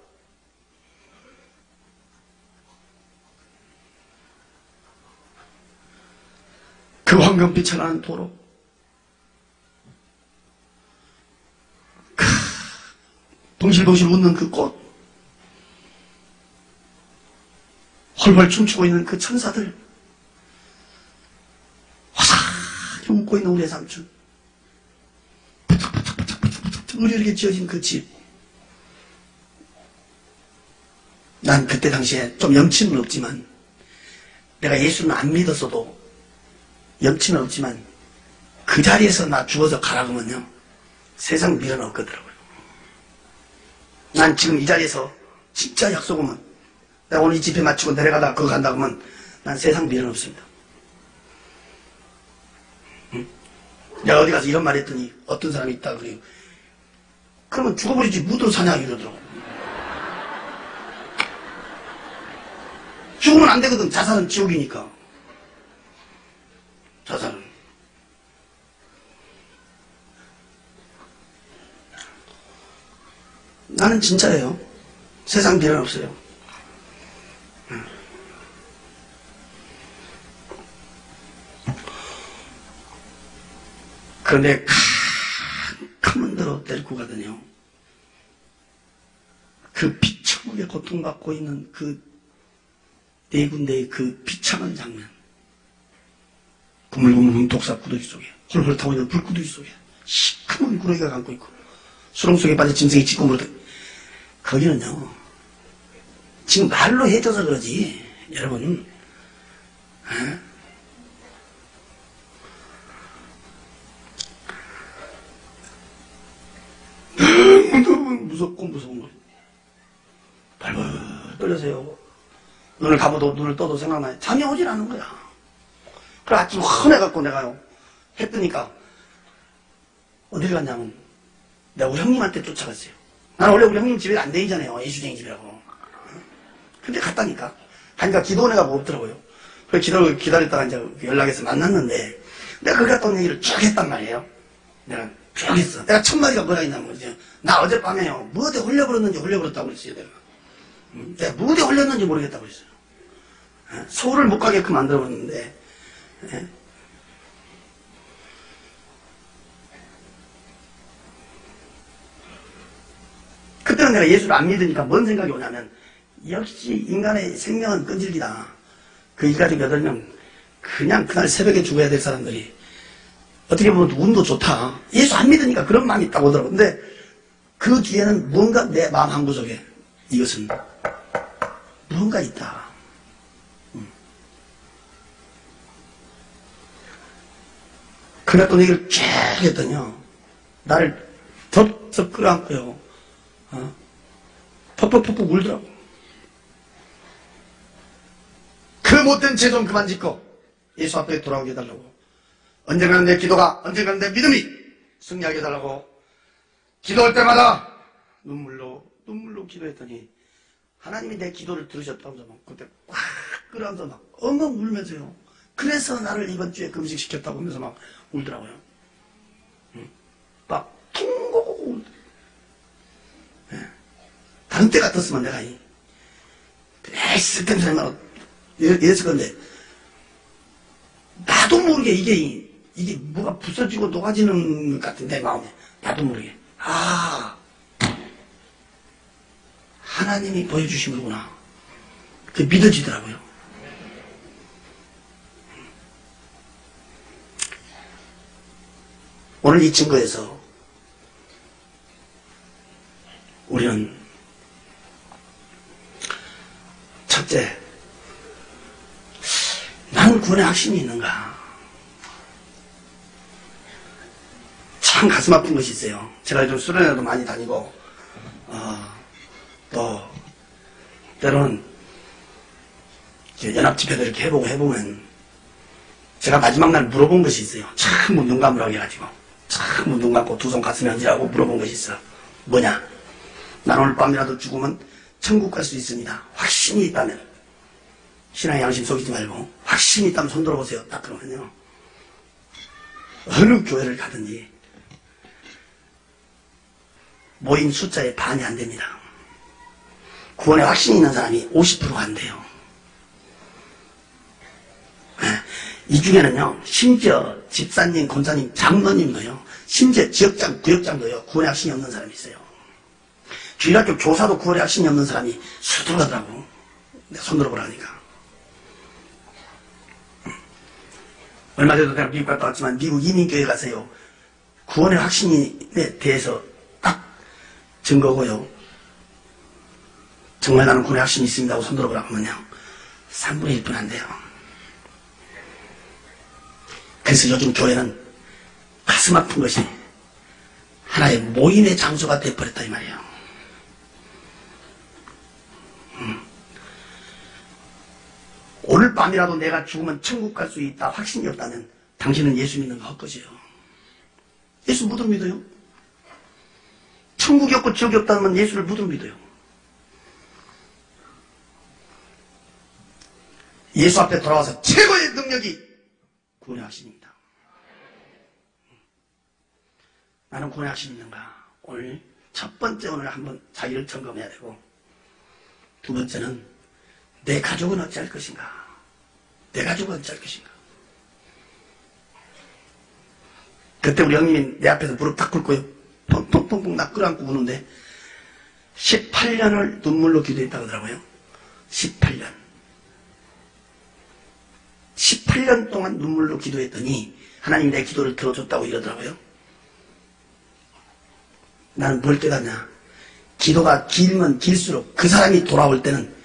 그 황금빛 찬란한 도로, 동실동실 웃는 그 꽃, 헐헐 춤추고 있는 그 천사들, 화사하게 웃고 있는 우리의 삼촌, 부탁부탁부탁부탁 의리하게 지어진 그 집. 난 그때 당시에 좀 염치는 없지만, 내가 예수는 안 믿었어도 염치는 없지만, 그 자리에서 나 죽어서 가라 그러면요, 세상 미련 없거더라고요. 난 지금 이 자리에서 진짜 약속하면, 내가 오늘 이 집회 마치고 내려가다가 그거 간다 그러면 난 세상 미련 없습니다. 응? 내가 어디 가서 이런 말 했더니 어떤 사람이 있다 그래요. 그러면 죽어버리지 무도 사냐 이러더라고. 죽으면 안 되거든. 자살은 지옥이니까. 자살은. 나는 진짜예요. 세상 미련 없어요. 그런데 큰 문제로 데리고 가더니요, 그 비천국에 고통받고 있는 그 네 군데의 그 비참한 장면, 구물구물 독사 구더기 속에 홀홀 타고 있는 불구더기 속에 시커먼 구렁이가 감고 있고 수렁 속에 빠져 짐승이 짖고 물었다. 거기는요, 지금 말로 해줘서 그러지 여러분, 무섭고 무서운 거. 발벌 떨려서요, 눈을 감아도 눈을 떠도 생각나요. 잠이 오질 않은 거야. 그래 아침 헌해갖고 내가요 해 뜨니까 어딜 갔냐면 내가 우리 형님한테 쫓아갔어요. 나는 원래 우리 형님 집에 안 다니잖아요. 예수쟁이 집이라고. 근데 갔다니까. 가니까 기도원 애가 뭐 없더라고요. 그래서 기다렸다가 이제 연락해서 만났는데, 내가 거기 갔다 온 얘기를 쭉 했단 말이에요. 내가 쭉 했어. 내가 첫 마디가 뭐라 했냐면, 이제 나 어젯밤에요, 무엇에 홀려버렸는지 홀려버렸다고 그랬어요, 내가. 내가 무엇에 홀렸는지 모르겠다고 그랬어요. 소를 못 가게끔 만들어버렸는데, 그때는 내가 예수를 안 믿으니까 뭔 생각이 오냐면, 역시 인간의 생명은 끈질기다. 그 일가족 8명, 그냥 그날 새벽에 죽어야 될 사람들이 어떻게 보면 운도 좋다. 예수 안 믿으니까 그런 마음이 있다고 하더라고. 근데 그 뒤에는 뭔가 내 마음 한구석에 이것은 무언가 있다. 그래 또 얘기를 쭉 했더니요, 나를 덥석 끌어안고요, 퍽퍽퍽퍽 울더라고. 그 못된 죄 좀 그만 짓고 예수 앞에 돌아오게 해달라고. 언젠가는 내 기도가, 언젠가는 내 믿음이 승리하게 해달라고 기도할 때마다 눈물로 기도했더니 하나님이 내 기도를 들으셨다고 막 그때 꽉 끌어안아서 막 엉엉 울면서요, 그래서 나를 이번 주에 금식시켰다고 하면서 막 울더라고요. 막 퉁고 울더라고요. 다른 때 같았으면 내가 쓸데없는 생각으로 이랬을 건데, 나도 모르게 이게 뭐가 부서지고 녹아지는 것 같은 내 마음에, 나도 모르게, 하나님이 보여주신 거구나. 그게 믿어지더라고요. 오늘 이 증거에서 우리는 첫째, 나는 구원의 확신이 있는가? 참 가슴 아픈 것이 있어요. 제가 요즘 수련회도 많이 다니고, 또, 때로는, 연합 집회도 이렇게 해보면, 제가 마지막 날 물어본 것이 있어요. 참 눈 감으라고 해가지고. 참 눈 감고 두 손 가슴에 얹으라고 물어본 것이 있어. 뭐냐? 난 오늘 밤이라도 죽으면 천국 갈 수 있습니다. 확신이 있다면. 신앙의 양심 속이지 말고, 확신이 있다면 손 들어보세요. 딱 그러면요. 어느 교회를 가든지, 모인 숫자의 반이 안 됩니다. 구원에 확신이 있는 사람이 50%가 안 돼요. 이 중에는요, 심지어 집사님, 권사님, 장로님도요, 심지어 지역장, 구역장도요, 구원에 확신이 없는 사람이 있어요. 주일학교 교사도 구원에 확신이 없는 사람이 수두룩하더라고. 내가 손 들어보라니까. 얼마 전에도 내가 미국 갔다 왔지만, 미국 이민교회 가서요, 구원의 확신에 대해서 딱 증거고요. 정말 나는 구원의 확신이 있습니다 하고 손 들어보라고 하면요, 3분의 1분 안 돼요. 그래서 요즘 교회는 가슴 아픈 것이 하나의 모임의 장소가 되어버렸다 이 말이에요. 오늘 밤이라도 내가 죽으면 천국 갈 수 있다 확신이 없다면 당신은 예수 믿는 거 헛것이에요. 예수 못 믿어요? 천국이 없고 지옥이 없다면 예수를 못 믿어요. 예수 앞에 돌아와서 최고의 능력이 구원의 확신입니다. 나는 구원의 확신이 있는가? 오늘 첫 번째 오늘 한번 자기를 점검해야 되고, 두 번째는 내 가족은 어찌할 것인가? 내 가족은 어찌할 것인가? 그때 우리 형님이 내 앞에서 무릎 딱 꿇고요, 펑펑펑펑 나 끌어안고 우는데 18년을 눈물로 기도했다고 하더라고요. 18년 동안 눈물로 기도했더니 하나님이 내 기도를 들어줬다고 이러더라고요. 나는 뭘 깨닫냐? 기도가 길면 길수록 그 사람이 돌아올 때는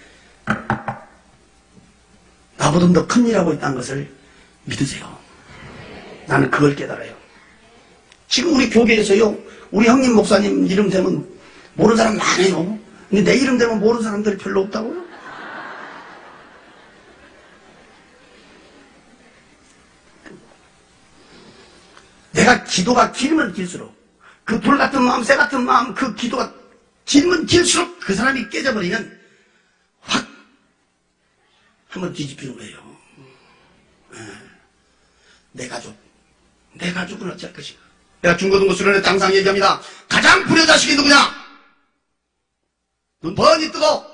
나보다 더 큰 일하고 있다는 것을 믿으세요. 나는 그걸 깨달아요. 지금 우리 교계에서요, 우리 형님 목사님 이름 되면 모르는 사람 많아요. 근데 내 이름 되면 모르는 사람들이 별로 없다고요? 내가 기도가 길면 길수록, 그 돌 같은 마음, 새 같은 마음, 그 기도가 길면 길수록 그 사람이 깨져버리면 확 한번 뒤집히는 거예요. 내 가족은 어찌할 것인가? 내가 중고등부 수련회 장상 얘기합니다. 가장 불효자식이 누구냐? 눈 번이 뜨고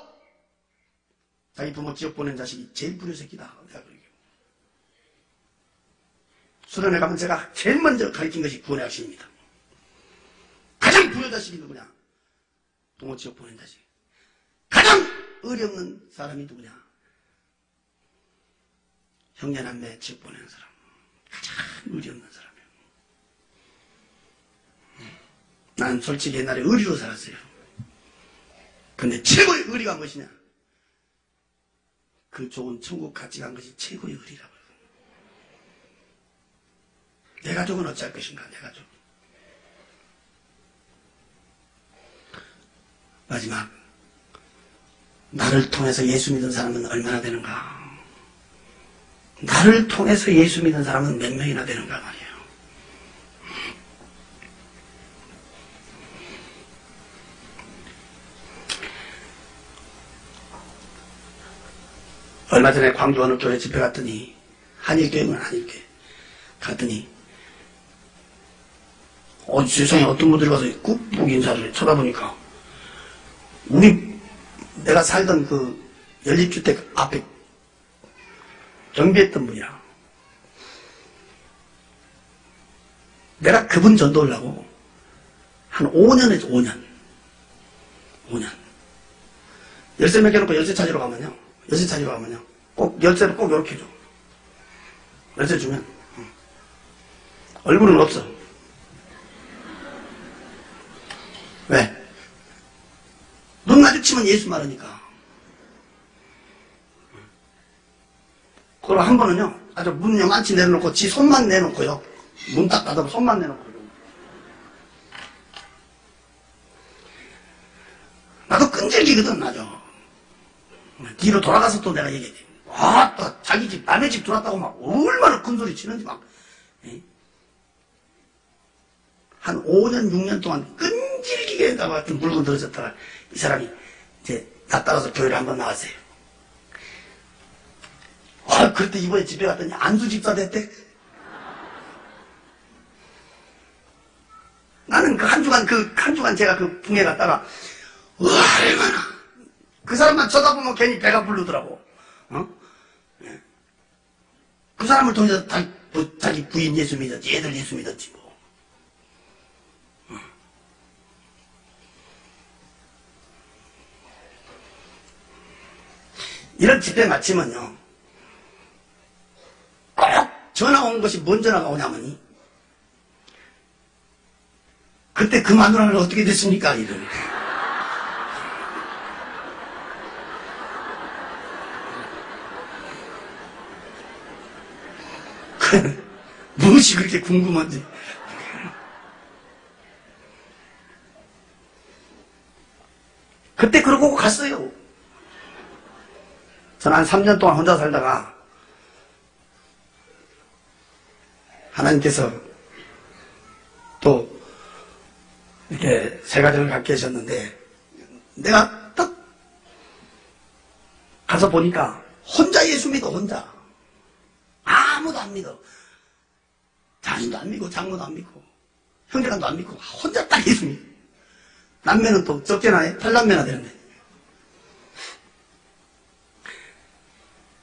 자기 부모 지옥 보낸 자식이 제일 불효새끼다. 내가 그러게. 수련회 가면 제가 제일 먼저 가르친 것이 구원의 확신입니다. 가장 불효자식이 누구냐? 부모 지옥 보낸 자식. 가장 의리 없는 사람이 누구냐? 형제남매 지옥 보내는 사람. 가장 의리 없는 사람이에요. 난 솔직히 옛날에 의리로 살았어요. 근데 최고의 의리가 무엇이냐? 그 좋은 천국 같이 간 것이 최고의 의리라고요. 내 가족은 어찌할 것인가? 내 가족. 마지막, 나를 통해서 예수 믿은 사람은 얼마나 되는가? 나를 통해서 예수 믿는 사람은 몇 명이나 되는가 말이에요. 얼마 전에 광주 어느 교회 집회 갔더니, 한일교회는 한일교회 갔더니, 세상에 어떤 분들이 가서 꾹꾹 인사를 쳐다보니까, 내가 살던 그 연립주택 앞에 경비했던 분이라. 내가 그분 전도하려고 한 5년 했죠, 5년. 열쇠 맡겨놓고 열쇠 찾으러 가면요. 꼭, 열쇠를 꼭 이렇게 줘. 열쇠 주면. 얼굴은 없어. 왜? 눈 마주치면 예수 말하니까. 그리고 한 번은요, 아주 문 요만치 내놓고 지 손만 내놓고요. 문 딱 닫아서 손만 내놓고. 끈질기거든 아주. 뒤로 돌아가서 또 내가 얘기해. 와, 또 자기 집 남의 집 들어왔다고 막 얼마나 큰 소리 치는지 막. 한 5년 6년 동안 끈질기게 나와 좀 물건 들어졌다가 이 사람이 이제 나 따라서 교회를 한번 나왔어요. 그때 이번에 집에 갔더니 안수 집사 됐대. 나는 그 한 주간 제가 그 붕에 갔다가 얼마나 그 사람만 쳐다보면 괜히 배가 부르더라고. 그 사람을 통해서 자기 부인 예수 믿었지, 애들 예수 믿었지 뭐. 이런 집회 마치면요, 꼭 전화 온 것이 뭔 전화가 오냐면이, 그때 그 마누라는 어떻게 됐습니까? 이러니까. 무엇이 그렇게 궁금한지. 그때 그러고 갔어요. 저는 한 3년 동안 혼자 살다가 하나님께서 또 이렇게 새 가정을 갖게 하셨는데, 내가 딱 가서 보니까 혼자 예수 믿어. 혼자 아무도 안 믿어. 장인도 안 믿고 장모도 안 믿고 형제간도 안 믿고 혼자 딱 예수 믿어. 남매는 또 적게나 해. 8남매나 되는데.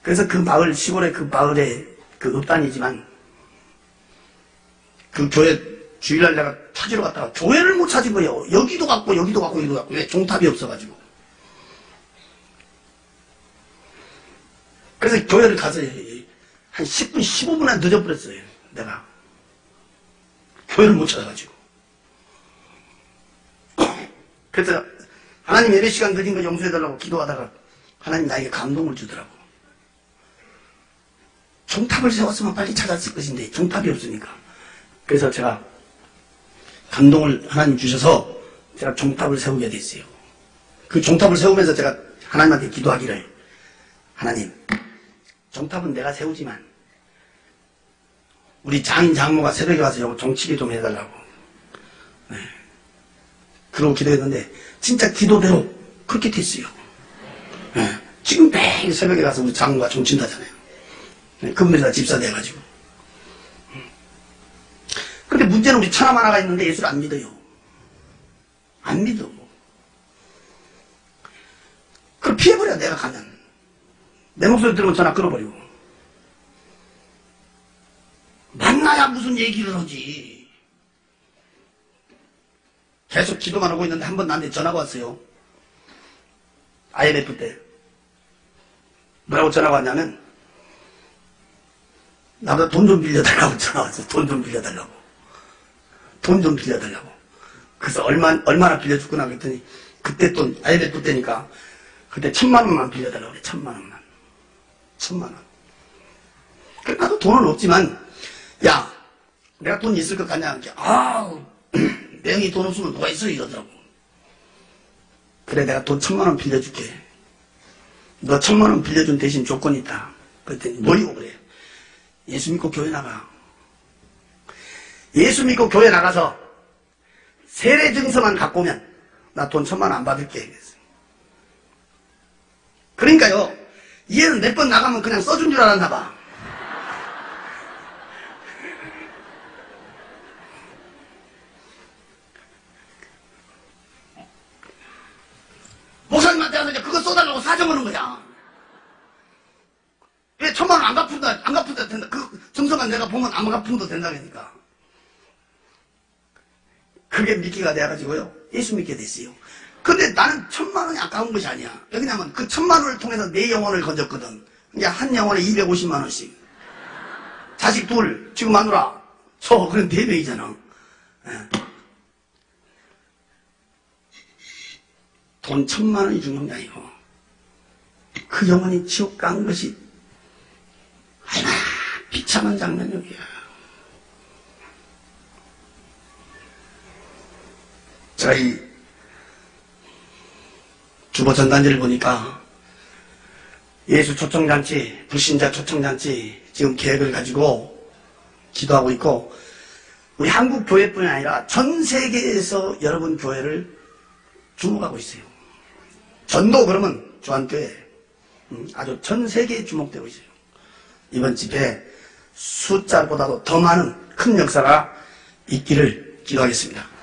그래서 그 마을, 시골의 그 마을에 그 읍단이지만 그 교회 주일날 내가 찾으러 갔다가 교회를 못 찾은 거예요. 여기도 갔고 여기도 갔고 여기도 갔고. 왜? 종탑이 없어가지고. 그래서 교회를 가서 한 10분 15분에 늦어버렸어요. 내가 교회를 못 찾아가지고. 그래서 하나님 예배 시간 늦은 거 용서해달라고 기도하다가 하나님 나에게 감동을 주더라고. 종탑을 세웠으면 빨리 찾았을 것인데 종탑이 없으니까. 그래서 제가 감동을 하나님 주셔서 제가 종탑을 세우게 됐어요. 그 종탑을 세우면서 제가 하나님한테 기도하기를, 하나님, 종탑은 내가 세우지만 우리 장인 장모가 새벽에 와서 종치기 좀 해달라고. 네. 그러고 기도했는데 진짜 기도대로 그렇게 됐어요. 네. 지금 매일 새벽에 가서 우리 장모가 종친다잖아요. 네. 그분들이 다 집사 돼가지고. 근데 문제는 우리 처남 하나가 있는데 예수를 안 믿어요. 안 믿어. 그걸 피해버려. 내가 가면 내 목소리 들으면 전화 끊어버리고. 만나야 무슨 얘기를 하지. 계속 기도만 하고 있는데 한 번 나한테 전화가 왔어요. IMF 때. 뭐라고 전화가 왔냐면, 나보다 돈 좀 빌려달라고 전화 왔어요. 돈 좀 빌려달라고. 돈 좀 빌려달라고. 그래서 얼마나 빌려줄 거나 그랬더니, 그때 또 IMF 때니까, 그때 1,000만 원만 빌려달라고 그래. 1,000만 원만. 1,000만 원. 그래, 나도 돈은 없지만, 야, 내가 돈 있을 것 같냐? 내 형이 돈 없으면 누가 있어? 이러더라고. 그래, 내가 돈 1,000만 원 빌려줄게. 너 1,000만 원 빌려준 대신 조건이 있다. 그랬더니 뭐이고 그래? 예수 믿고 교회 나가. 예수 믿고 교회 나가서 세례 증서만 갖고 오면 나 돈 1,000만 원 안 받을게. 그러니까요, 얘는 몇 번 나가면 그냥 써준 줄 알았나 봐. 목사님한테 가서 이제 그거 써달라고 사정하는 거야. 왜 1,000만 원 안 갚은다 된다. 그 증서만 내가 보면 안 갚은도 된다니까. 그게 믿기가 돼가지고요, 예수 믿게 됐어요. 근데 나는 1,000만 원이 아까운 것이 아니야. 왜냐면 그 1,000만 원을 통해서 내 영혼을 건졌거든. 이제 한 영혼에 250만 원씩. 자식 둘, 지금 마누라, 그런 4명이잖아. 돈 1,000만 원이 중요한 게 아니고, 그 영혼이 지옥 간 것이 얼마나 비참한 장면이야. 제가 이 주보 전단지를 보니까 예수 초청잔치, 불신자 초청잔치 지금 계획을 가지고 기도하고 있고, 우리 한국 교회뿐이 아니라 전 세계에서 여러분 교회를 주목하고 있어요. 전도 그러면 주한교회 아주 전 세계에 주목되고 있어요. 이번 집회에 숫자보다도 더 많은 큰 역사가 있기를 기도하겠습니다.